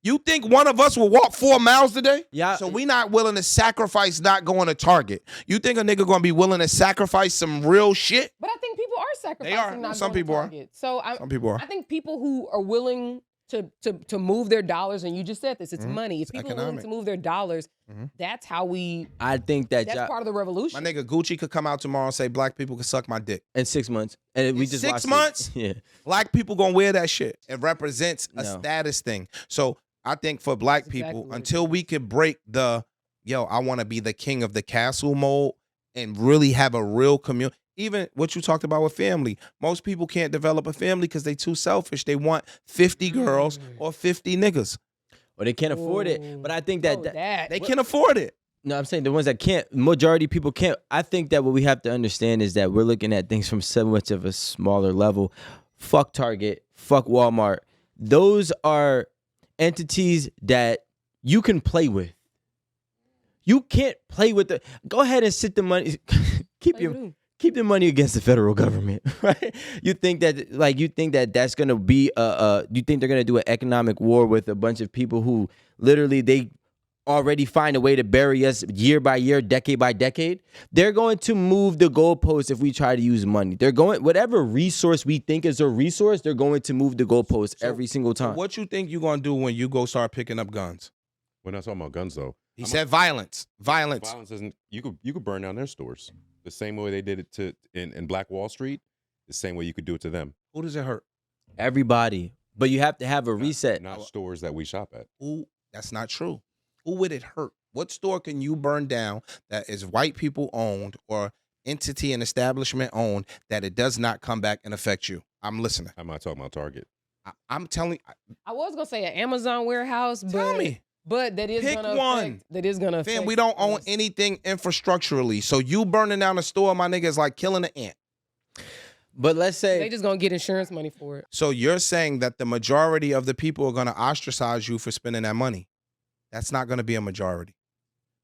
You think one of us will walk 4 miles today? Yeah. So we not willing to sacrifice not going to Target. You think a nigga gonna be willing to sacrifice some real shit? But I think people are sacrificing. are. Not Some going to people are. Target. So Some people are. I think people who are willing to move their dollars, and you just said this, it's Mhm. money. If It's people are willing economic. to move their dollars, Mhm. that's how I think that that's part of the revolution. My nigga Gucci could come out tomorrow and say black people can suck my dick. in 6 months, and we In just 6 watched it. months? Yeah. Black people gonna wear that shit. It represents a No. status thing. So I think for black That's people, exactly what it until we could break the I want to be the king of the castle mode and really have a real community. Even what you talked about with family, most people can't develop a family because they too selfish. They want 50 girls or 50 niggas. Or they can't afford it. But I think that, They can afford it. no, I'm saying the ones that can't, majority of people can't. I think that what we have to understand is that we're looking at things from so much of a smaller level. Fuck Target, fuck Walmart. Those are entities that you can play with. You can't play with the. Go ahead and sit the money. keep the money against the federal government, right? You think that that's gonna be you think they're gonna do an economic war with a bunch of people who literally they already find a way to bury us year by year, decade by decade? They're going to move the goalposts if we try to use money. They're going whatever resource we think is a resource, they're going to move the goalposts every single time. What you think you gonna do when you go start picking up guns? We're not talking about guns though. He said violence. Violence. Violence isn't. You could burn down their stores the same way they did it to in Black Wall Street. The same way you could do it to them. Who does it hurt? Everybody, but you have to have a reset. Not stores that we shop at. Who? That's not true. Who would it hurt? What store can you burn down that is white people owned or entity and establishment owned that it does not come back and affect you? I'm listening. I'm not talking about Target. I'm telling. I was gonna say an Amazon warehouse, but Tell me. But that is Pick gonna one. affect, that is gonna affect Fam, we don't own us. anything infrastructurally. So you burning down a store, my nigga, is like killing an ant. But let's They say just gonna get insurance money for it. So you're saying that the majority of the people are going to ostracize you for spending that money. That's not going to be a majority.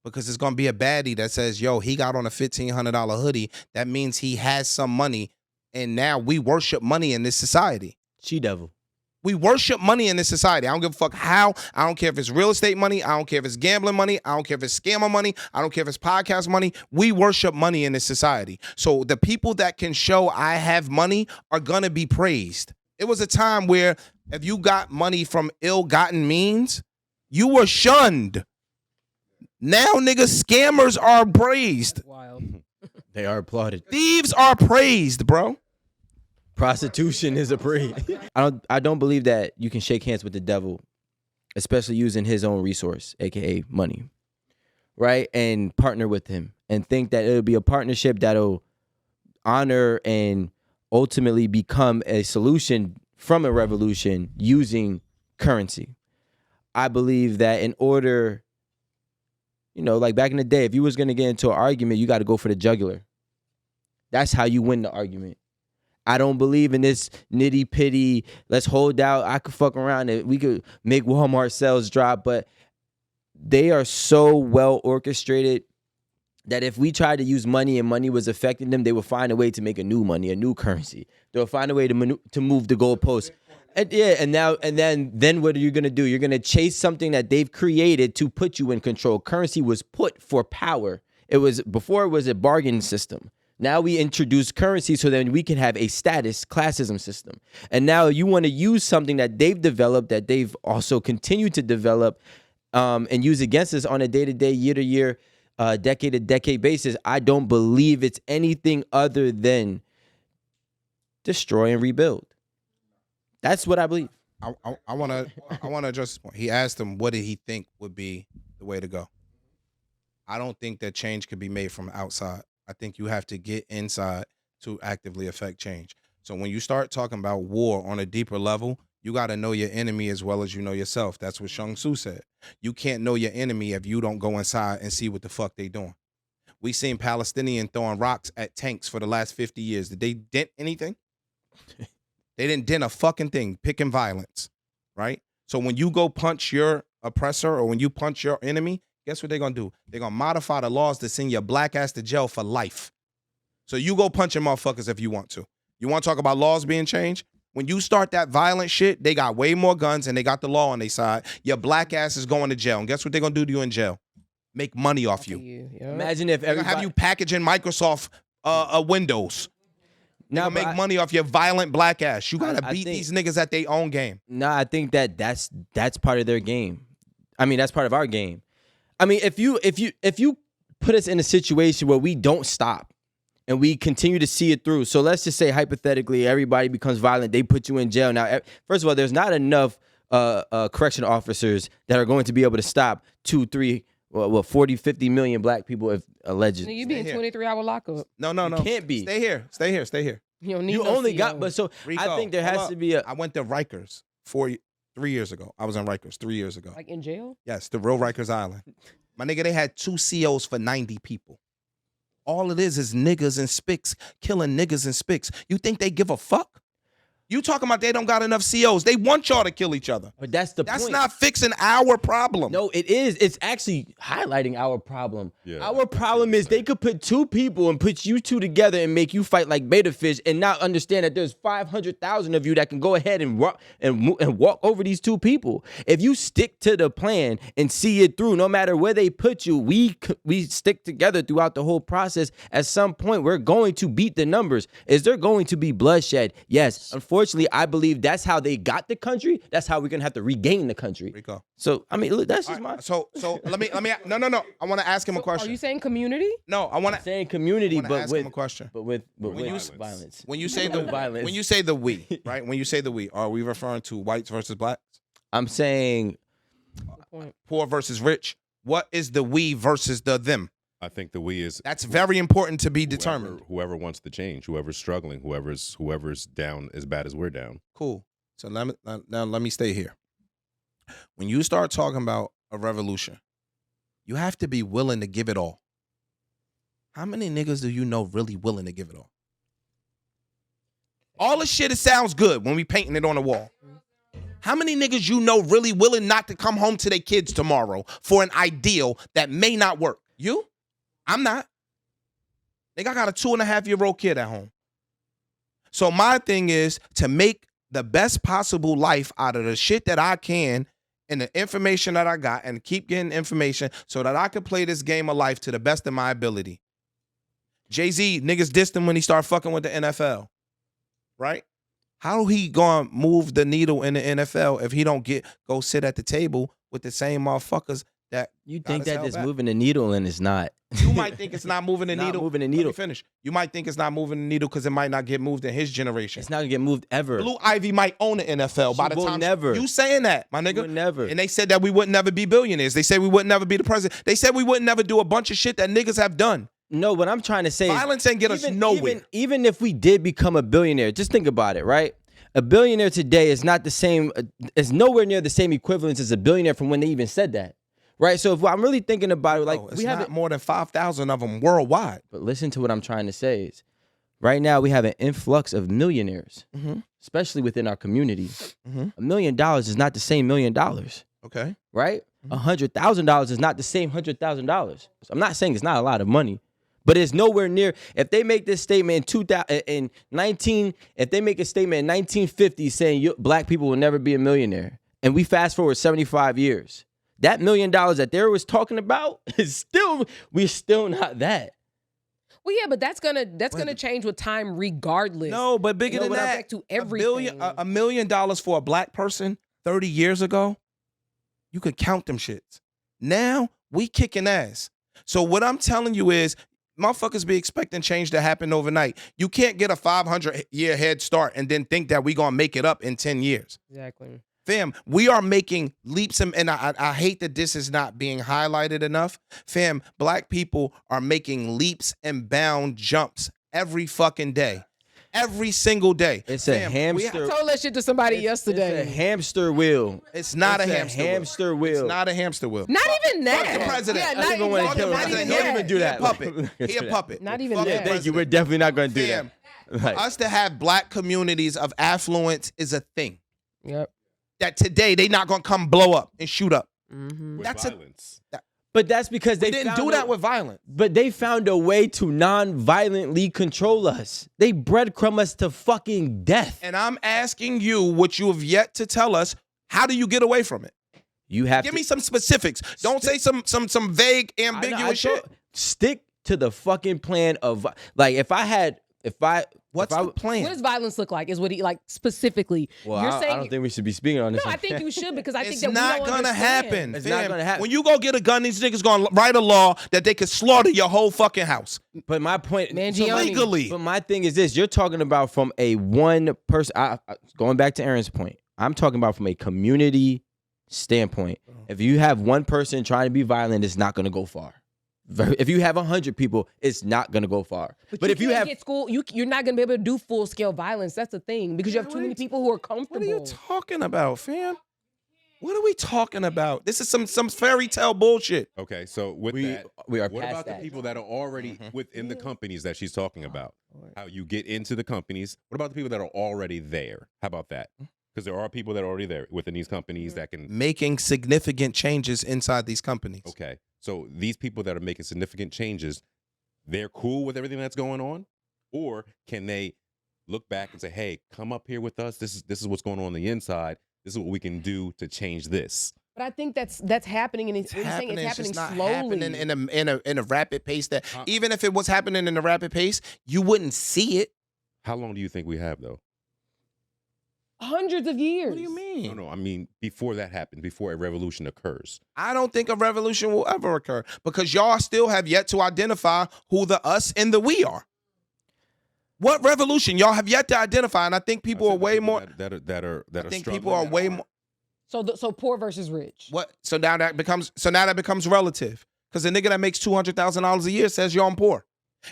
Because it's going to be a baddie that says, yo, he got on a $1,500 hoodie. That means he has some money. And now we worship money in this society. She Devil. We worship money in this society. I don't give a fuck how. I don't care if it's real estate money. I don't care if it's gambling money. I don't care if it's scammer money. I don't care if it's podcast money. We worship money in this society. So the people that can show I have money are going to be praised. It was a time where if you got money from ill-gotten means, you were shunned. Now, niggas, scammers are praised. Wild. They are applauded. Thieves are praised, bro. Prostitution is a praise. I don't believe that you can shake hands with the devil, especially using his own resource, aka money, right? And partner with him and think that it'll be a partnership that'll honor and ultimately become a solution from a revolution using currency. I believe that in order, like back in the day, if you was gonna get into an argument, you got to go for the jugular. That's how you win the argument. I don't believe in this nitty pitty. Let's hold out. I could fuck around and we could make Walmart sales drop, but they are so well orchestrated that if we tried to use money and money was affecting them, they would find a way to make a new money, a new currency. They'll find a way to move the goalposts. And then what are you gonna do? You're gonna chase something that they've created to put you in control. Currency was put for power. Before it was a bargain system. Now we introduce currency so then we can have a status classism system. And now you want to use something that they've developed, that they've also continued to develop and use against us on a day-to-day, year-to-year, decade-to-decade basis. I don't believe it's anything other than destroy and rebuild. That's what I believe. I want to address this point. He asked him what did he think would be the way to go. I don't think that change could be made from outside. I think you have to get inside to actively affect change. So when you start talking about war on a deeper level, you got to know your enemy as well as you know yourself. That's what Shang Tzu said. You can't know your enemy if you don't go inside and see what the fuck they doing. We seen Palestinian throwing rocks at tanks for the last 50 years. Did they dent anything? They didn't dent a fucking thing, picking violence, right? So when you go punch your oppressor or when you punch your enemy, guess what they're going to do? They're going to modify the laws to send your black ass to jail for life. So you go punching motherfuckers if you want to. You want to talk about laws being changed? When you start that violent shit, they got way more guns and they got the law on their side. Your black ass is going to jail. And guess what they're going to do to you in jail? Make money off you. Imagine if everybody... have you packaging Microsoft Windows. Now make money off your violent black ass. You got to beat these niggas at their own game. No, I think that's part of their game. I mean, that's part of our game. I mean, if you put us in a situation where we don't stop and we continue to see it through. So let's just say hypothetically, everybody becomes violent. They put you in jail. Now, first of all, there's not enough correction officers that are going to be able to stop 2, 3, 40, 50 million black people if allegedly. You be in 23-hour lockup. No. Can't be. Stay here. You don't need You no only CO. got, but so Rico, I think there has to be a. I went to Rikers 3 years ago. I was in Rikers 3 years ago. Like in jail? Yes, the real Rikers Island. My nigga, they had 2 COs for 90 people. All it is niggas and spics killing niggas and spics. You think they give a fuck? You talking about they don't got enough COs. They want y'all to kill each other. But that's the point. That's not fixing our problem. No, it is. It's actually highlighting our problem. Yeah, our problem is they could put 2 people and put you 2 together and make you fight like beta fish and not understand that there's 500,000 of you that can go ahead and walk over these 2 people. If you stick to the plan and see it through, no matter where they put you, we stick together throughout the whole process. At some point, we're going to beat the numbers. Is there going to be bloodshed? Yes. Unfortunately, I believe that's how they got the country. That's how we're gonna have to regain the country. Rico. So I mean, look, that's just my. So let me no. I want to ask him a question. Are you saying community? No, I want to saying community, but ask with him a question. But with violence. When you say the violence. When you say the we, right? When you say the we, are we referring to whites versus blacks? I'm saying Poor versus rich. What is the we versus the them? I think the we is That's very important to be determined. Whoever wants to change, whoever's struggling, whoever's down as bad as we're down. Cool. So let me stay here. When you start talking about a revolution, you have to be willing to give it all. How many niggas do you know really willing to give it all? All the shit, it sounds good when we painting it on the wall. How many niggas you know really willing not to come home to their kids tomorrow for an ideal that may not work? You? I'm not. Nigga, I got a 2.5-year-old kid at home. So my thing is to make the best possible life out of the shit that I can and the information that I got, and keep getting information so that I can play this game of life to the best of my ability. Jay-Z, niggas dissed him when he started fucking with the NFL, right? How he gonna move the needle in the NFL if he don't go sit at the table with the same motherfuckers that You got think us that held just back? moving the needle and it's not. You might think it's not moving the Not needle. moving the Let me needle. finish. You might think it's not moving the needle because it might not get moved in his generation. It's not gonna get moved ever. Blue Ivy might own the NFL by She the will time never. you saying that, my nigga. Will never. And they said that we would never be billionaires. They said we would never be the president. They said we would never do a bunch of shit that niggas have done. No, what I'm trying to say Violence ain't get us nowhere. Even if we did become a billionaire, just think about it, right? A billionaire today is not the same, it's nowhere near the same equivalence as a billionaire from when they even said that. Right? So if I'm really thinking about it, like It's we have not more than 5,000 of them worldwide. But listen to what I'm trying to say is, right now we have an influx of millionaires, especially within our community. $1 million is not the same $1 million, Okay. right? $100,000 is not the same $100,000. So I'm not saying it's not a lot of money, but it's nowhere near. If they make this statement in 1950 saying black people will never be a millionaire, and we fast forward 75 years, that $1 million that they was talking about is we're still not that. Well, yeah, but that's gonna change with time, regardless. No, but bigger You know, than with that, respect to everything. $1 million for a black person 30 years ago, you could count them shits. Now we kicking ass. So what I'm telling you is, motherfuckers be expecting change to happen overnight. You can't get a 500-year head start and then think that we gonna make it up in 10 years. Exactly. Fam, we are making leaps, and I hate that this is not being highlighted enough. Fam, black people are making leaps and bound jumps every fucking day. Every single day. It's a I hamster. told that shit to somebody yesterday. It's a hamster wheel. It's not It's a a hamster hamster wheel. wheel. It's not a hamster wheel. Not even that. Fuck the president. Yeah, I not don't even wanna exactly, kill not him. even Don't that. even do that. He a puppet. He a puppet. Not even Fuck the that. Thank you. president. We're definitely not going to do Fam, that. for us to have black communities of affluence is a thing. Yep. That today they not gonna come blow up and shoot up. With That's violence. But that's because They they didn't found do that with violence. But they found a way to non-violently control us. They breadcrumb us to fucking death. And I'm asking you what you have yet to tell us. How do you get away from it? You have Give to me some specifics. Don't say some vague, ambiguous shit. Stick to the fucking plan of, like, What's the plan? What does violence look like? Is what he like specifically? Well, You're I saying don't think we should be speaking on this. no. I think you should because I think It's that not we don't gonna understand. happen. It's fam. not gonna happen. When you go get a gun, these niggas gonna write a law that they could slaughter your whole fucking house But my point, Mangione. legally. But my thing is this: you're talking about from a one person. Going back to Aaron's point, I'm talking about from a community standpoint. If you have one person trying to be violent, it's not going to go far. If you have 100 people, it's not going to go far. But if you can't have, get school, you're not going to be able to do full scale violence. That's the thing because you have too many people who are comfortable. What are you talking about, fam? What are we talking about? This is some fairy tale bullshit. Okay, so with we that, are what past about that. the people that are already within the companies that she's talking about? How you get into the companies? What about the people that are already there? How about that? Because there are people that are already there within these companies that can. Making significant changes inside these companies. Okay, so these people that are making significant changes, they're cool with everything that's going on, or can they look back and say, "Hey, come up here with us. This is what's going on the inside. This is what we can do to change this." But I think that's happening, and it's happening. It's happening just not slowly. happening in a rapid pace. That even if it was happening in a rapid pace, you wouldn't see it. How long do you think we have though? Hundreds of years. What do you mean? No, I mean before that happens, before a revolution occurs. I don't think a revolution will ever occur because y'all still have yet to identify who the us and the we are. What revolution y'all have yet to identify? And I think people are way more. That are. I think struggling, people are that way more. So poor versus rich. What? So now that becomes relative because the nigga that makes $200,000 a year says you're on poor,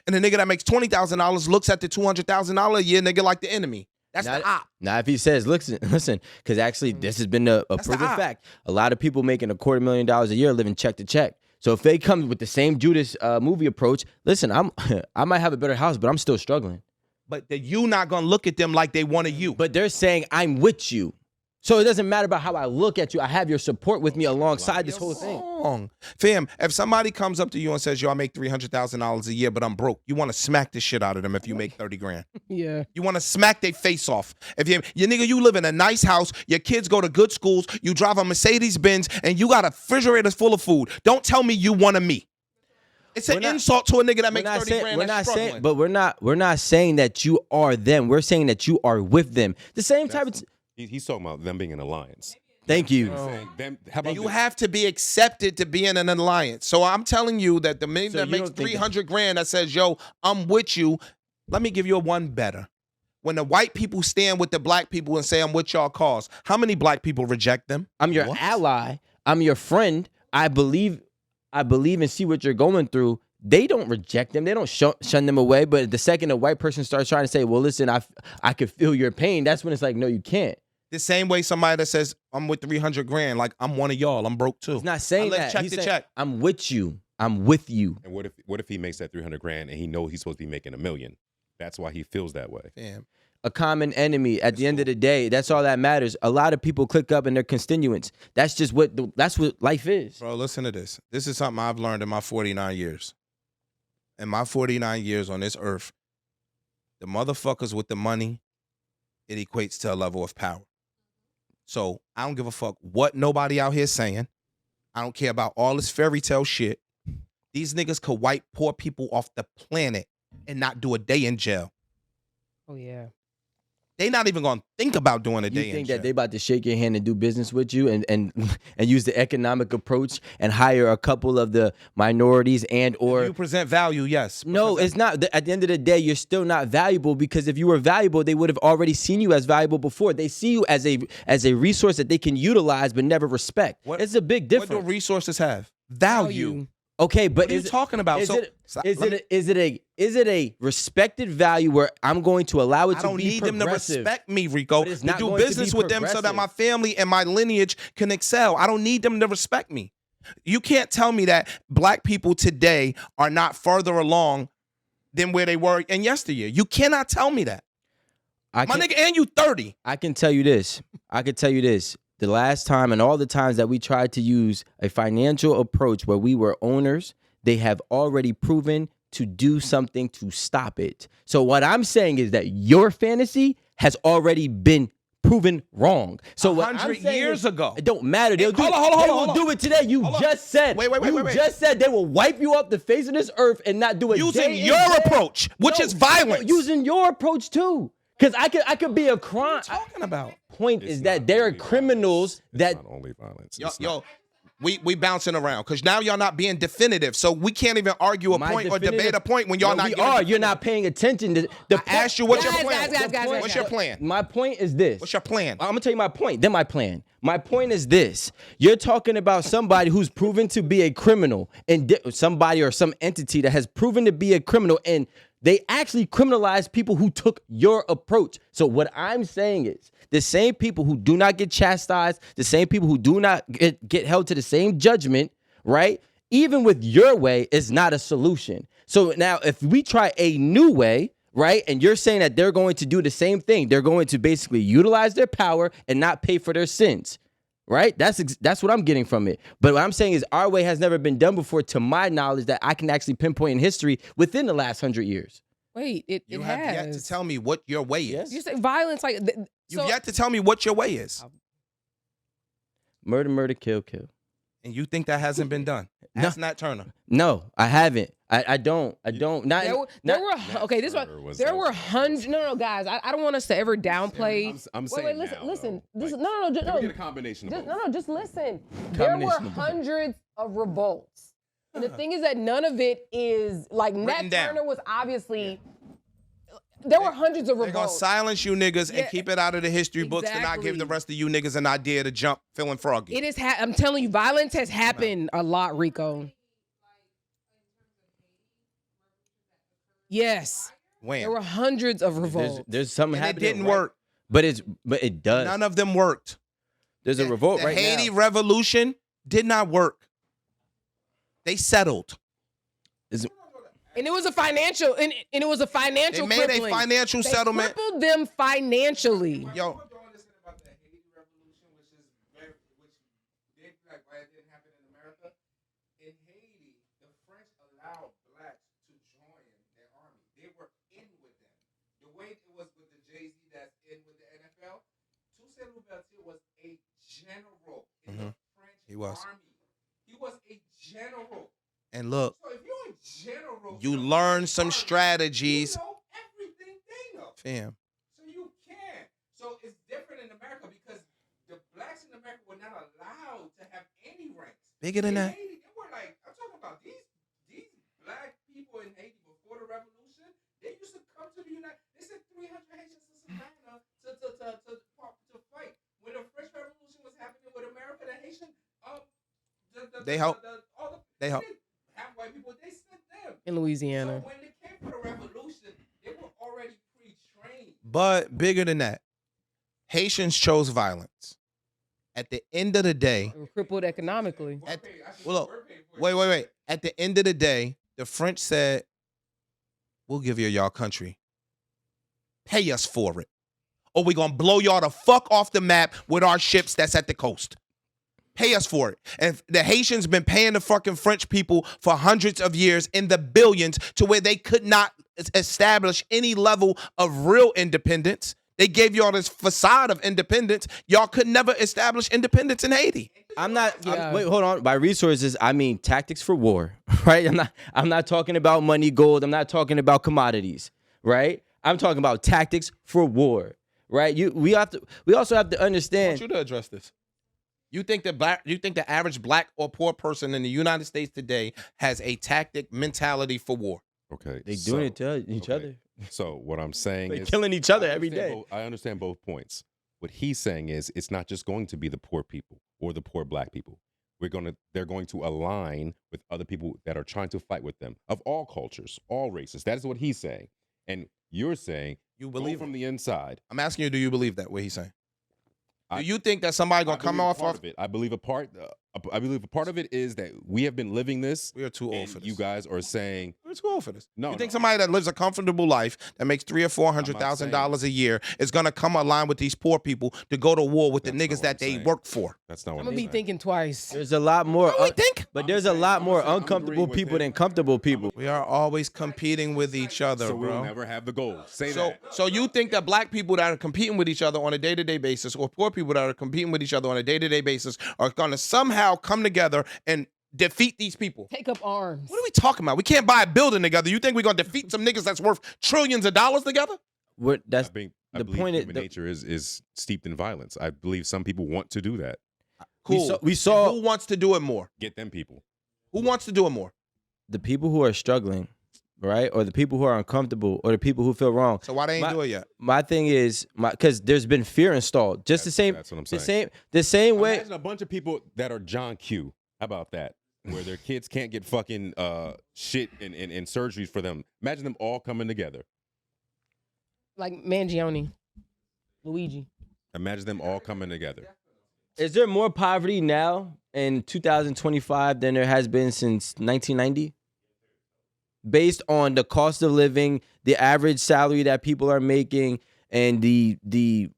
and the nigga that makes $20,000 looks at the $200,000 a year nigga like the enemy. That's the op. Now, if he says, listen, because actually this has been a proven fact. A lot of people making $250,000 a year living check to check. So if they come with the same Judas movie approach, listen, I might have a better house, but I'm still struggling. But you not gonna look at them like they one of you. But they're saying I'm with you. So it doesn't matter about how I look at you. I have your support with me alongside this whole thing. Wrong. Fam, if somebody comes up to you and says, yo, I make $300,000 a year, but I'm broke, you want to smack the shit out of them if you make 30 grand. Yeah. You want to smack their face off. If you nigga, you live in a nice house, your kids go to good schools, you drive a Mercedes-Benz, and you got a refrigerator full of food. Don't tell me you want a me. It's an insult to a nigga that makes 30 grand that's struggling. But we're not saying that you are them. We're saying that you are with them. The same type of He's talking about them being an alliance. Thank you. You have to be accepted to be in an alliance. So I'm telling you that the man that makes 300 grand that says, yo, I'm with you. Let me give you a one better. When the white people stand with the black people and say, I'm with y'all cause, how many black people reject them? I'm your ally. I'm your friend. I believe and see what you're going through. They don't reject them. They don't shun them away. But the second a white person starts trying to say, well, listen, I could feel your pain, that's when it's like, no, you can't. The same way somebody that says, I'm with 300 grand, like I'm one of y'all, I'm broke too. He's not saying that. Check the check. I'm with you. I'm with you. And what if he makes that 300 grand and he knows he's supposed to be making $1 million? That's why he feels that way. Damn. A common enemy. At the end of the day, that's all that matters. A lot of people click up and they're constituents. That's just that's what life is. Bro, listen to this. This is something I've learned in my 49 years. In my 49 years on this earth, the motherfuckers with the money, it equates to a level of power. So I don't give a fuck what nobody out here saying. I don't care about all this fairy tale shit. These niggas could wipe poor people off the planet and not do a day in jail. Oh, yeah. They not even gonna think about doing a day in jail. You think that they about to shake your hand and do business with you and use the economic approach and hire a couple of the minorities or you present value, yes. No, it's not. At the end of the day, you're still not valuable, because if you were valuable, they would have already seen you as valuable before. They see you as a resource that they can utilize but never respect. It's a big difference. What do resources have? Value. Okay, but what are you talking about? Is it a respected value where I'm going to allow it to be progressive? I don't need them to respect me, Rico. To do business with them so that my family and my lineage can excel. I don't need them to respect me. You can't tell me that black people today are not further along than where they were in yesteryear. You cannot tell me that. My nigga, and you 30. I can tell you this. The last time and all the times that we tried to use a financial approach where we were owners, they have already proven to do something to stop it. So what I'm saying is that your fantasy has already been proven wrong. So 100 years ago. It don't matter. They'll do it today. You just said. Wait. You just said they will wipe you off the face of this earth and not do it. Using your approach, which is violence. Using your approach too. Because I could be a crime. What are you talking about? Point is that there are criminals that not only violence. Yo, we bouncing around because now y'all not being definitive, so we can't even argue a point or debate a point when y'all not. You're not paying attention. I asked you what's your plan. Guys, what's your plan? My point is this. What's your plan? I'm gonna tell you my point. Then my plan. My point is this. You're talking about somebody who's proven to be a criminal, and somebody or some entity that has proven to be a criminal, and they actually criminalize people who took your approach. So what I'm saying is the same people who do not get chastised, the same people who do not get held to the same judgment, right? Even with your way is not a solution. So now if we try a new way, right? And you're saying that they're going to do the same thing. They're going to basically utilize their power and not pay for their sins. Right? That's what I'm getting from it. But what I'm saying is our way has never been done before, to my knowledge, that I can actually pinpoint in history within the last 100 years. Wait, you have yet to tell me what your way is. You say violence like you've yet to tell me what your way is. Murder, kill. And you think that hasn't been done? That's Nat Turner. No, I haven't. I don't. There were hundreds. No, guys. I don't want us to ever downplay. I'm saying listen. Like, no. Get a combination of both. Just listen. There were hundreds of revolts. And the thing is that none of it is like Nat Turner was obviously. There were hundreds of revolts. They're gonna silence you niggas and keep it out of the history books and not give the rest of you niggas an idea to jump feeling froggy. It is. I'm telling you, violence has happened a lot, Rico. Yes. When? There were hundreds of revolts. There's something happening. It didn't work. But it does. None of them worked. There's a revolt right now. The Haiti Revolution did not work. They settled. And it was a financial, and it was a financial. They made a financial settlement. Crippled them financially. Yo, Beltier was a general in Mm-hmm. the French He was. army. He was a general. And look, So if you're a general, you in the learn French some army, strategies. You know everything they know. Fam. So you can. So it's different in America because the blacks in America were not allowed to have any ranks. Bigger than that. Haiti, they were like, I'm talking about these black people in Haiti before the revolution. They used to come to the United. They sent 300 Haitians to Savannah to fight. When the French Revolution was happening with America, the Haitian They helped. They helped. Have white people. They sent them In Louisiana. So when they came for the revolution, they were already pre-trained. But bigger than that, Haitians chose violence. At the end of the day, They were crippled economically. wait. At the end of the day, the French said, we'll give you y'all country. Pay us for it. Or we're going to blow y'all the fuck off the map with our ships that's at the coast. Pay us for it. And the Haitians been paying the fucking French people for hundreds of years in the billions to where they could not establish any level of real independence. They gave y'all this facade of independence. Y'all could never establish independence in Haiti. Wait, hold on. By resources, I mean tactics for war, right? I'm not talking about money, gold. I'm not talking about commodities, right? I'm talking about tactics for war, right? We also have to understand. I want you to address this. You think the average black or poor person in the United States today has a tactic mentality for war? Okay. They doing it to each other. So what I'm saying They're is killing each other every day. I understand both points. What he's saying is it's not just going to be the poor people or the poor black people. They're going to align with other people that are trying to fight with them of all cultures, all races. That is what he's saying. And you're saying You believe from the inside. I'm asking you, do you believe that, what he's saying? Do you think that somebody gonna come off of it? I believe a part of it is that we have been living this. We are too old for this. You guys are saying we're too old for this. No, you think somebody that lives a comfortable life that makes $300,000 or $400,000 a year is gonna come align with these poor people to go to war with the niggas that they work for? That's not what I'm gonna be thinking twice. There's a lot more. But there's a lot more uncomfortable people than comfortable people. We are always competing with each other, so bro. we'll never have the goal. Say that. So you think that black people that are competing with each other on a day-to-day basis, or poor people that are competing with each other on a day-to-day basis, are gonna somehow come together and defeat these people? Take up arms. What are we talking about? We can't buy a building together. You think we're gonna defeat some niggas that's worth trillions of dollars together? That's I the believe point. Human nature is steeped in violence. I believe some people want to do that. Cool. We saw who wants to do it more. Get them people. Who wants to do it more? The people who are struggling, right, or the people who are uncomfortable, or the people who feel wrong. So why they ain't do it yet? My thing is, because there's been fear installed. Just the same. That's what I'm saying. The same way. Imagine a bunch of people that are John Q. How about that? Where their kids can't get fucking shit and surgeries for them. Imagine them all coming together. Like Mangione, Luigi. Imagine them all coming together. Is there more poverty now in 2025 than there has been since 1990? Based on the cost of living, the average salary that people are making, and the you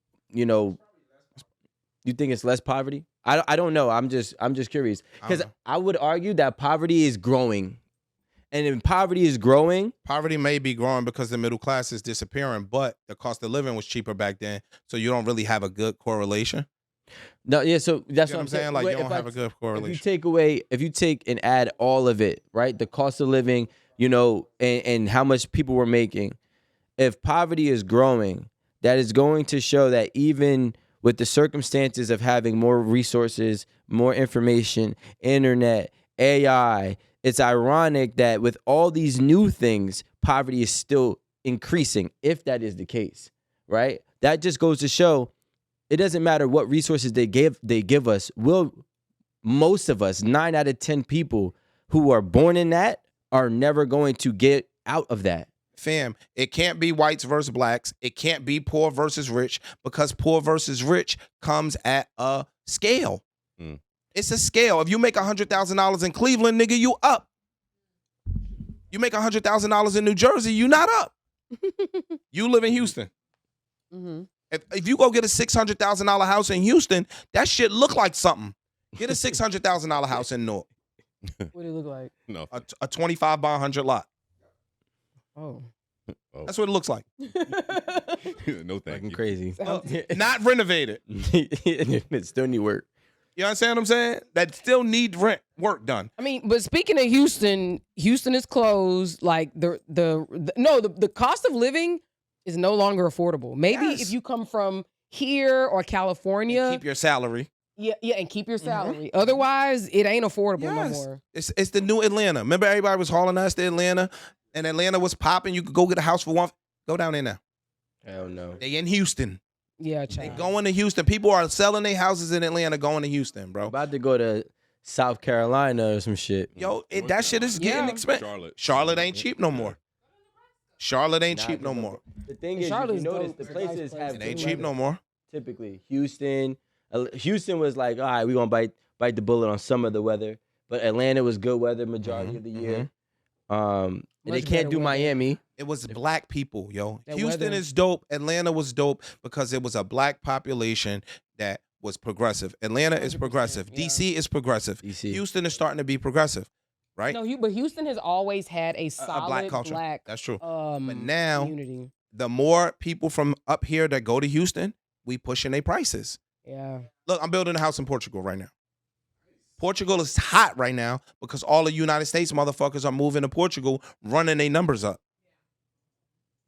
think it's less poverty? I don't know. I'm just curious, because I would argue that poverty is growing, and if poverty is growing, poverty may be growing because the middle class is disappearing, but the cost of living was cheaper back then, so you don't really have a good correlation. No, yeah. So that's You know what I'm saying. Like you don't have a good correlation. If you take and add all of it, right? The cost of living, and how much people were making. If poverty is growing, that is going to show that even with the circumstances of having more resources, more information, internet, AI, it's ironic that with all these new things, poverty is still increasing, if that is the case, right? That just goes to show it doesn't matter what resources they give us. Most of us, 9 out of 10 people who are born in that, are never going to get out of that. Fam, it can't be whites versus blacks. It can't be poor versus rich, because poor versus rich comes at a scale. It's a scale. If you make $100,000 in Cleveland, nigga, you up. You make $100,000 in New Jersey, you not up. You live in Houston. Mm-hmm. If you go get a $600,000 house in Houston, that shit look like something. Get a $600,000 house in North. What do it look like? No. A 25 by 100 lot. Oh. That's what it looks like. No thank Fucking you. crazy. Not renovated. It still need work. You understand what I'm saying? That still need work done. I mean, but speaking of Houston, Houston is closed. Like the cost of living is no longer affordable. Maybe Yes. if you come from here or California, And keep your salary. yeah, and keep your salary. Otherwise, it ain't affordable no Yes. more. It's the new Atlanta. Remember everybody was hauling us to Atlanta, and Atlanta was popping. You could go get a house for one. Go down there now. Hell no. They in Houston. Yeah, They child. going to Houston. People are selling their houses in Atlanta, going to Houston, bro. About to go to South Carolina or some shit. Yo, that shit is getting Yeah. expensive. Charlotte ain't cheap no more. Charlotte ain't cheap no more. The thing is, Charlotte's you notice dope. the It's a nice places place. have It ain't good cheap weather. no more. Typically, Houston was like, all right, we're gonna bite the bullet on some of the weather, but Atlanta was good weather majority of the year. And they Much can't better do weather. Miami. It was black people, yo. That Houston weather. is dope. Atlanta was dope because it was a black population that was progressive. Atlanta is 100%, progressive. yeah. DC is progressive. DC. Houston is starting to be progressive, right? No, but Houston has always had a solid black culture. black, That's true. but now- community. The more people from up here that go to Houston, we pushing their prices. Yeah. Look, I'm building a house in Portugal right now. Portugal is hot right now because all the United States motherfuckers are moving to Portugal, running their numbers up.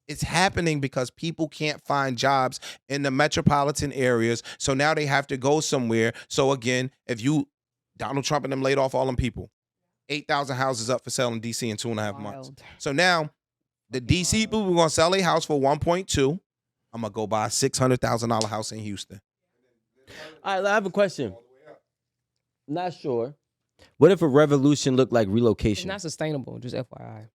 It's happening because people can't find jobs in the metropolitan areas. So now they have to go somewhere. So again, Donald Trump and them laid off all them people. 8,000 houses up for sale in DC in 2.5 months. Wild. So now the DC people, we're going to sell a house for 1.2. I'm going to go buy a $600,000 house in Houston. All right, I have a question. Not sure. What if a revolution looked like It's relocation? not sustainable, just FYI.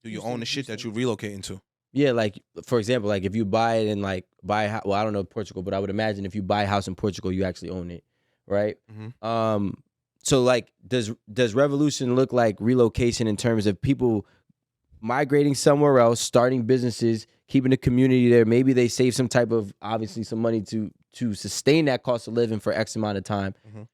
Do you own the shit that you're relocating to? Yeah, like for example, like if you buy it and like well, I don't know Portugal, but I would imagine if you buy a house in Portugal, you actually own it, right? Mhm. So like, does revolution look like relocation in terms of people migrating somewhere else, starting businesses, keeping the community there? Maybe they save some type of obviously some money to sustain that cost of living for X amount of time. Mhm.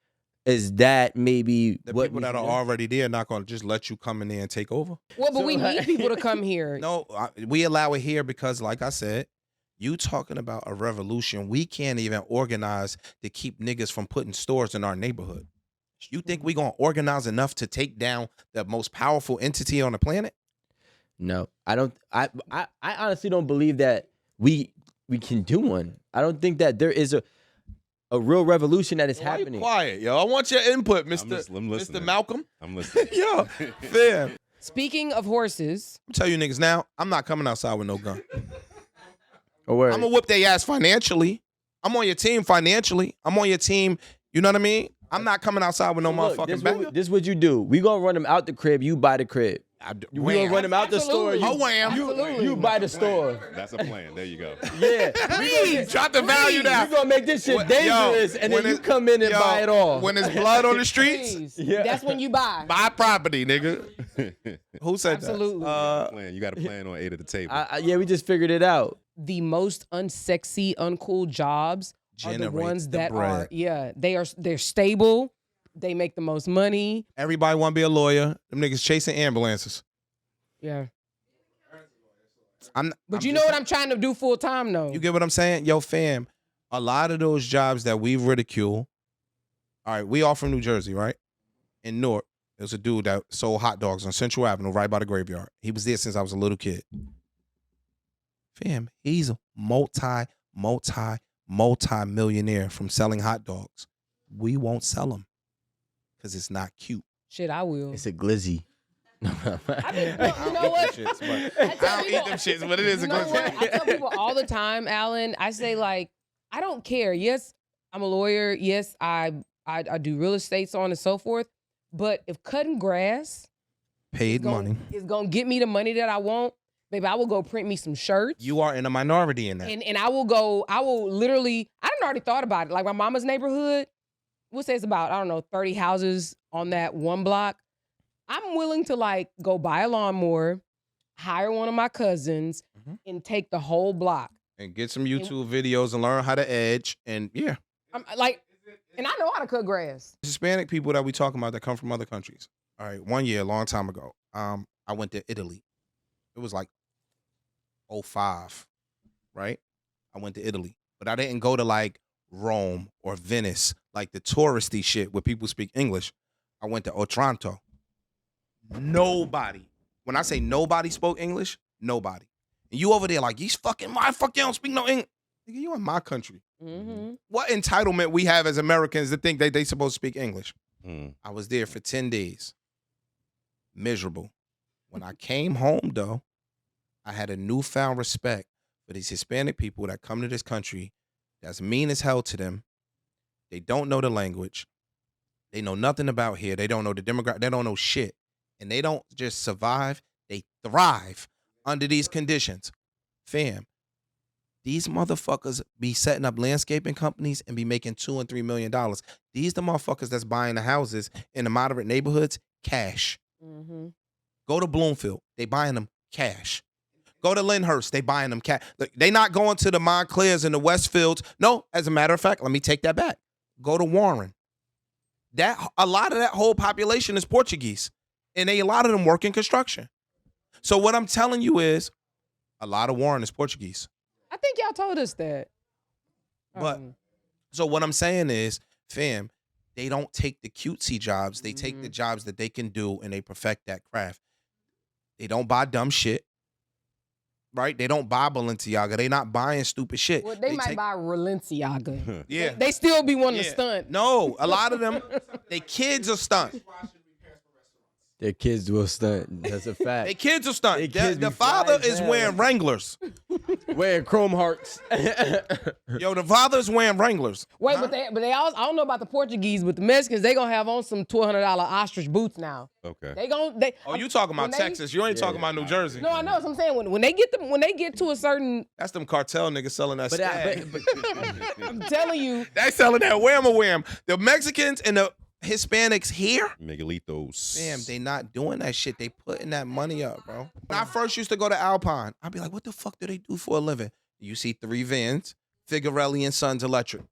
Is that maybe The what people needs that to are be done? already there not going to just let you come in there and take over. Well, but So, we need people to come here. No, we allow it here because, like I said, you talking about a revolution. We can't even organize to keep niggas from putting stores in our neighborhood. You think we going to organize enough to take down the most powerful entity on the planet? No, I don't. I honestly don't believe that we can do one. I don't think that there is a real revolution that is Why you happening. quiet, yo? I want your input, I'm Mr. listening. Mr. Malcolm. I'm listening. Yo, fam. Speaking of horses, I'm tell you niggas now, I'm not coming outside with no gun. Or where? I'm gonna whip their ass financially. I'm on your team financially. I'm on your team. You know what I mean? I'm not coming outside with no Look, motherfucking this banger. what what you do. We gonna run them out the crib. You buy the crib. We gonna Wham. run them out the store. Absolutely. You, Absolutely. you buy the store. That's a plan. There you go. Yeah. please Drop the value down. We gonna make this shit Yo, dangerous, and then when you it- come in and yo, buy it all. When there's blood on the streets, please. Yeah. That's when you buy. buy property, nigga. Who said Absolutely. that? Plan. You got a plan on 8 at the table. Yeah, we just figured it out. The most unsexy, uncool jobs are the Generate ones the that bread. they're stable. They make the most money. Everybody want to be a lawyer. Them niggas chasing ambulances. Yeah. I'm But you know what I'm trying to do full time though. You get what I'm saying? Yo, fam, a lot of those jobs that we ridicule, all right, we all from New Jersey, right? In Newark, there's a dude that sold hot dogs on Central Avenue right by the graveyard. He was there since I was a little kid. Fam, he's a multi-millionaire from selling hot dogs. We won't sell them because it's not cute. Shit, I will. It's a glizzy. I mean, look, you know what? Shits, but I tell I don't people- eat them shits, but it is a You know good what? I tell people all the time, Alan. I say like, I don't care. Yes, I'm a lawyer. Yes, I do real estate, so on and so forth. But if cutting grass paid money. is gonna get me the money that I want, baby, I will go print me some shirts. You are in a minority in that. And I will literally, I done already thought about it. Like my mama's neighborhood, we'll say it's about, I don't know, 30 houses on that one block. I'm willing to like go buy a lawnmower, hire one of my cousins, and take the whole block. And get some YouTube videos and learn how to edge. And yeah. I'm like, and I know how to cut grass. Hispanic people that we talking about that come from other countries. All right, one year, a long time ago, I went to Italy. It was like 05, right? I went to Italy, but I didn't go to like Rome or Venice, like the touristy shit where people speak English. I went to Otranto. Nobody. When I say nobody spoke English, nobody. And you over there like, you fucking motherfucker, you don't speak no English. Nigga, you in my country. Mm-hmm. What entitlement we have as Americans to think that they supposed to speak English? Mm. I was there for 10 days. Miserable. When I came home, though, I had a newfound respect for these Hispanic people that come to this country that's mean as hell to them. They don't know the language. They know nothing about here. They don't know the demographic. They don't know shit. And they don't just survive. They thrive under these conditions. Fam, these motherfuckers be setting up landscaping companies and be making $2 and $3 million. These the motherfuckers that's buying the houses in the moderate neighborhoods, cash. Mm-hmm. Go to Bloomfield, they buying them cash. Go to Lyndhurst, they buying them cash. Look, they not going to the Montclairs and the Westfields. No, as a matter of fact, let me take that back. Go to Warren. A lot of that whole population is Portuguese, and a lot of them work in construction. So what I'm telling you is, a lot of Warren is Portuguese. I think y'all told us that. But so what I'm saying is, fam, they don't take the cutesy jobs. They take the jobs that they can do and they perfect that craft. They don't buy dumb shit. Right? They don't buy Balenciaga. They not buying stupid shit. Well, they might buy Balenciaga. Yeah. They still be wanting to stunt. No, a lot of them, they kids are stunt. Their kids will stunt. That's a fact. They kids are stunt. They kids The be father fly as is hell. wearing Wranglers. Wearing chrome hearts. Yo, the father is wearing Wranglers. Wait, but they also, I don't know about the Portuguese, but the Mexicans, they gonna have on some $1,200 ostrich boots now. Okay. Oh, you talking about when Texas? You ain't talking about New Jersey. No, I know what I'm saying. When they get to a certain, That's them cartel niggas selling that stuff. I'm telling you, They selling that wham-a-wham. The Mexicans and the Hispanics here, Miguelitos. damn, they not doing that shit. They putting that money up, bro. When I first used to go to Alpine, I'd be like, what the fuck do they do for a living? You see 3 vans, Figarelli and Sons Electric.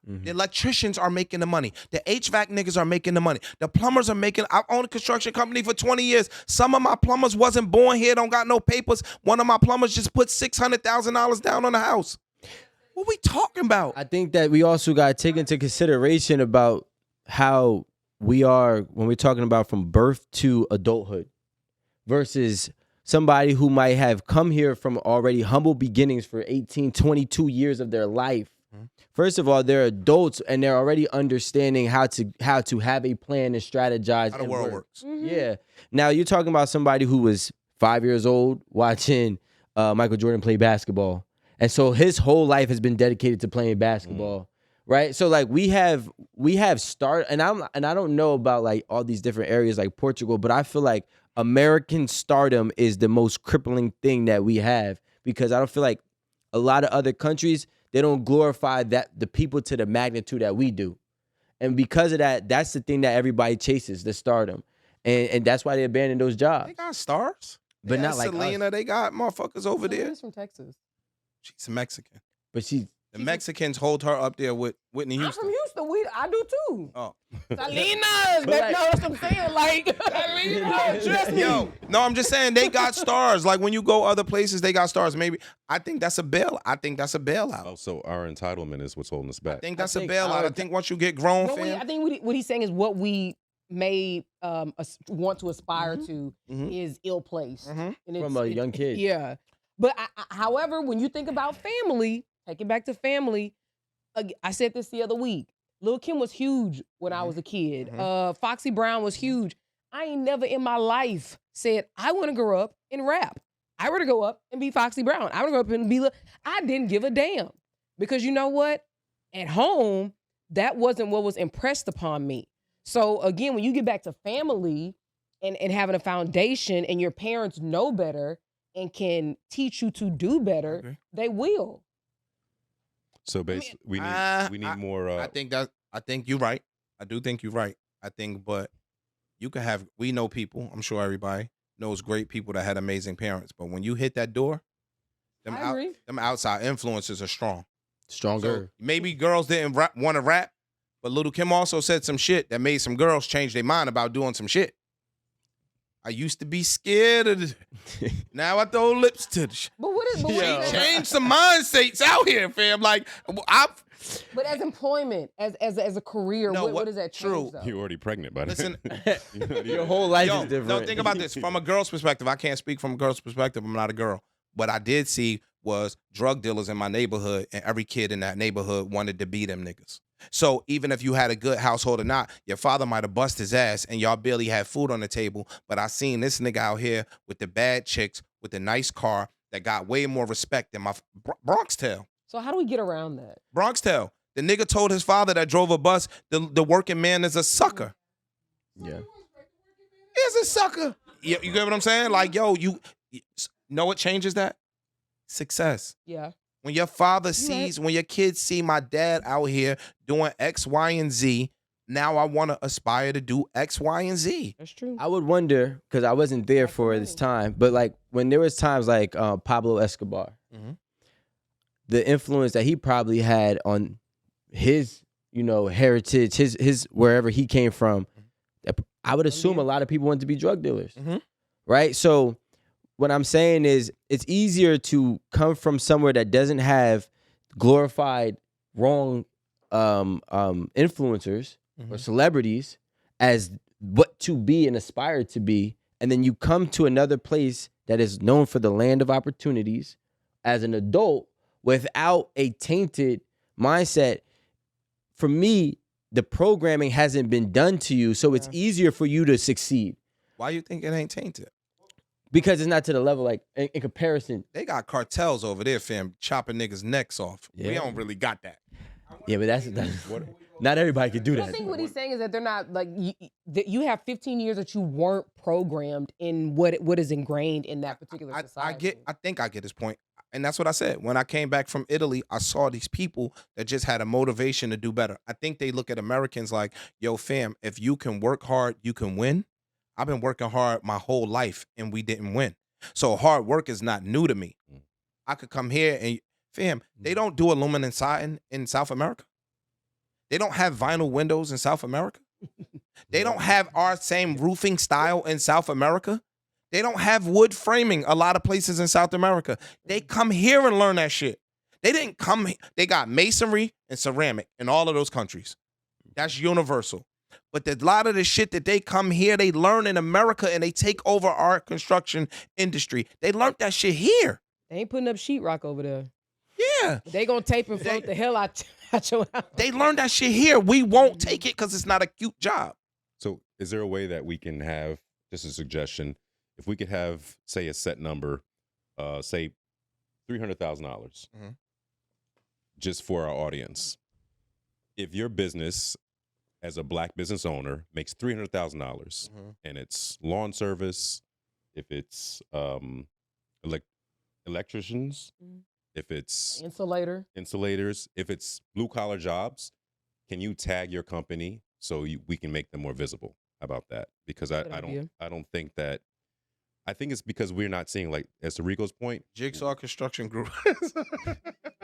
The electricians are making the money. The HVAC niggas are making the money. The plumbers are making. I've owned a construction company for 20 years. Some of my plumbers wasn't born here, don't got no papers. One of my plumbers just put $600,000 down on the house. What we talking about? I think that we also got to take into consideration about how we are when we're talking about from birth to adulthood versus somebody who might have come here from already humble beginnings for 18, 22 years of their life. First of all, they're adults and they're already understanding how to have a plan and strategize. How the and world work. works. Yeah. Now you're talking about somebody who was 5 years old watching Michael Jordan play basketball. And so his whole life has been dedicated to playing basketball. Right. So like we have and I don't know about like all these different areas like Portugal, but I feel like American stardom is the most crippling thing that we have, because I don't feel like a lot of other countries, they don't glorify the people to the magnitude that we do. And because of that, that's the thing that everybody chases, the stardom. And that's why they abandon those jobs. They got stars. But They not got like Selena. us. They got motherfuckers over there. She's from Texas. She's Mexican. But she's The Mexicans hold her up there with Whitney I'm Houston. from Houston. I do too. Oh. Salinas. But like- No, that's what I'm saying. Like, Salinas. Trust me. Yo, no, I'm just saying they got stars. Like when you go other places, they got stars. Maybe I think that's a bailout. I think that's a bailout. Oh, so our entitlement is what's holding us back. I think that's I a think bailout. our I think once you get grown, I fam. think what he's saying is what we may want to aspire to is ill-placed. And from a young kid. Yeah. But however, when you think about family, take it back to family. I said this the other week. Lil' Kim was huge when I was a kid. Foxy Brown was huge. I ain't never in my life said, I want to grow up and rap. I want to go up and be Foxy Brown. I want to grow up and be I didn't give a damn. Because you know what? At home, that wasn't what was impressed upon me. So again, when you get back to family and having a foundation and your parents know better and can teach you to do better, they will. So basically, we need more. I think you're right. I do think you're right. But you could have. We know people. I'm sure everybody knows great people that had amazing parents. But when you hit that door, them outside influences are strong. Stronger. So maybe girls didn't want to rap, but Lil' Kim also said some shit that made some girls change their mind about doing some shit. I used to be scared of it. Now I throw lips to the shit. But what what Yo. is that? Change some mindsates out here, fam. Like, But as employment, as a career, No, what does that true. change though? You're already pregnant, buddy. Listen, Your whole life yo, is different. no, think about this. From a girl's perspective, I can't speak from a girl's perspective. I'm not a girl. What I did see was drug dealers in my neighborhood, and every kid in that neighborhood wanted to be them niggas. So even if you had a good household or not, your father might have bust his ass and y'all barely had food on the table. But I seen this nigga out here with the bad chicks, with the nice car that got way more respect than my Bronx Tale. So how do we get around that? Bronx Tale. The nigga told his father that drove a bus, the working man is a sucker. Yeah. Is a sucker. You get what I'm saying? Like, yo, you know what changes that? Success. Yeah. When your father sees, when your kids see my dad out here doing X, Y, and Z, now I want to aspire to do X, Y, and Z. That's true. I would wonder, because I wasn't there for this time, but like when there was times like Pablo Escobar, Mhm. the influence that he probably had on his, heritage, his wherever he came from, I would assume a lot of people wanted to be drug dealers, Mhm. right? So what I'm saying is it's easier to come from somewhere that doesn't have glorified wrong influencers or celebrities as what to be and aspire to be, and then you come to another place that is known for the land of opportunities as an adult without a tainted mindset. For me, the programming hasn't been done to you, so it's easier for you to succeed Why you think it ain't tainted? because it's not to the level like in comparison. They got cartels over there, fam, chopping niggas' necks off. We Yeah. don't really got that. Yeah, but that's not everybody can do I that. think what he's saying is that they're not like that you have 15 years that you weren't programmed in what is ingrained in that particular society. I think I get his point. And that's what I said. When I came back from Italy, I saw these people that just had a motivation to do better. I think they look at Americans like, yo, fam, if you can work hard, you can win. I've been working hard my whole life and we didn't win. So hard work is not new to me. I could come here and, fam, they don't do aluminum siding in South America. They don't have vinyl windows in South America. They don't have our same roofing style in South America. They don't have wood framing a lot of places in South America. They come here and learn that shit. They didn't come, they got masonry and ceramic in all of those countries. That's universal. But a lot of the shit that they come here, they learn in America and they take over our construction industry. They learned that shit here. They ain't putting up sheetrock over there. Yeah. They gonna tape and float the hell out your house. They learned that shit here. We won't take it because it's not a cute job. So is there a way that we can have, just a suggestion, if we could have, say, a set number, say $300,000 just for our audience. If your business as a black business owner makes $300,000 and it's lawn service, if it's electricians, if it's insulators, if it's blue collar jobs, can you tag your company so we can make them more visible? How about that? Because I don't think that. I think it's because we're not seeing, like, as to Rico's point, Jigsaw Construction Group.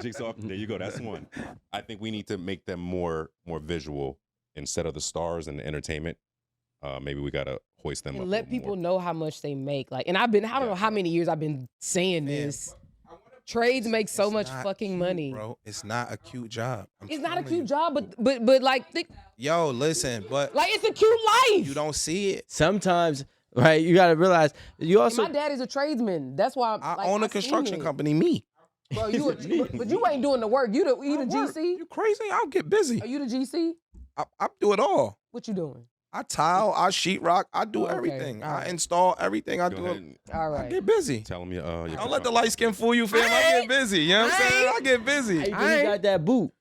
Jigsaw, there you go. That's one. I think we need to make them more visual instead of the stars and the entertainment. Maybe we gotta hoist them up. And let people know how much they make. Like, and I don't know how many years I've been saying this. Trades make so much fucking money, bro. It's not a cute job. It's not a cute job, but like, yo, listen, but like it's a cute life. You don't see it sometimes, right? You gotta realize you also. My dad is a tradesman. That's why I own a construction company. Me, bro. But you ain't doing the work. You the GC. You crazy? I'll get busy. Are you the GC? I do it all. What you doing? I tile, I sheetrock, I do everything. I install everything. I do it. All right. I get busy. Tell them Don't let the light skin fool you, fam. I get busy. You know what I'm saying? I get busy. Hey, you got that boot.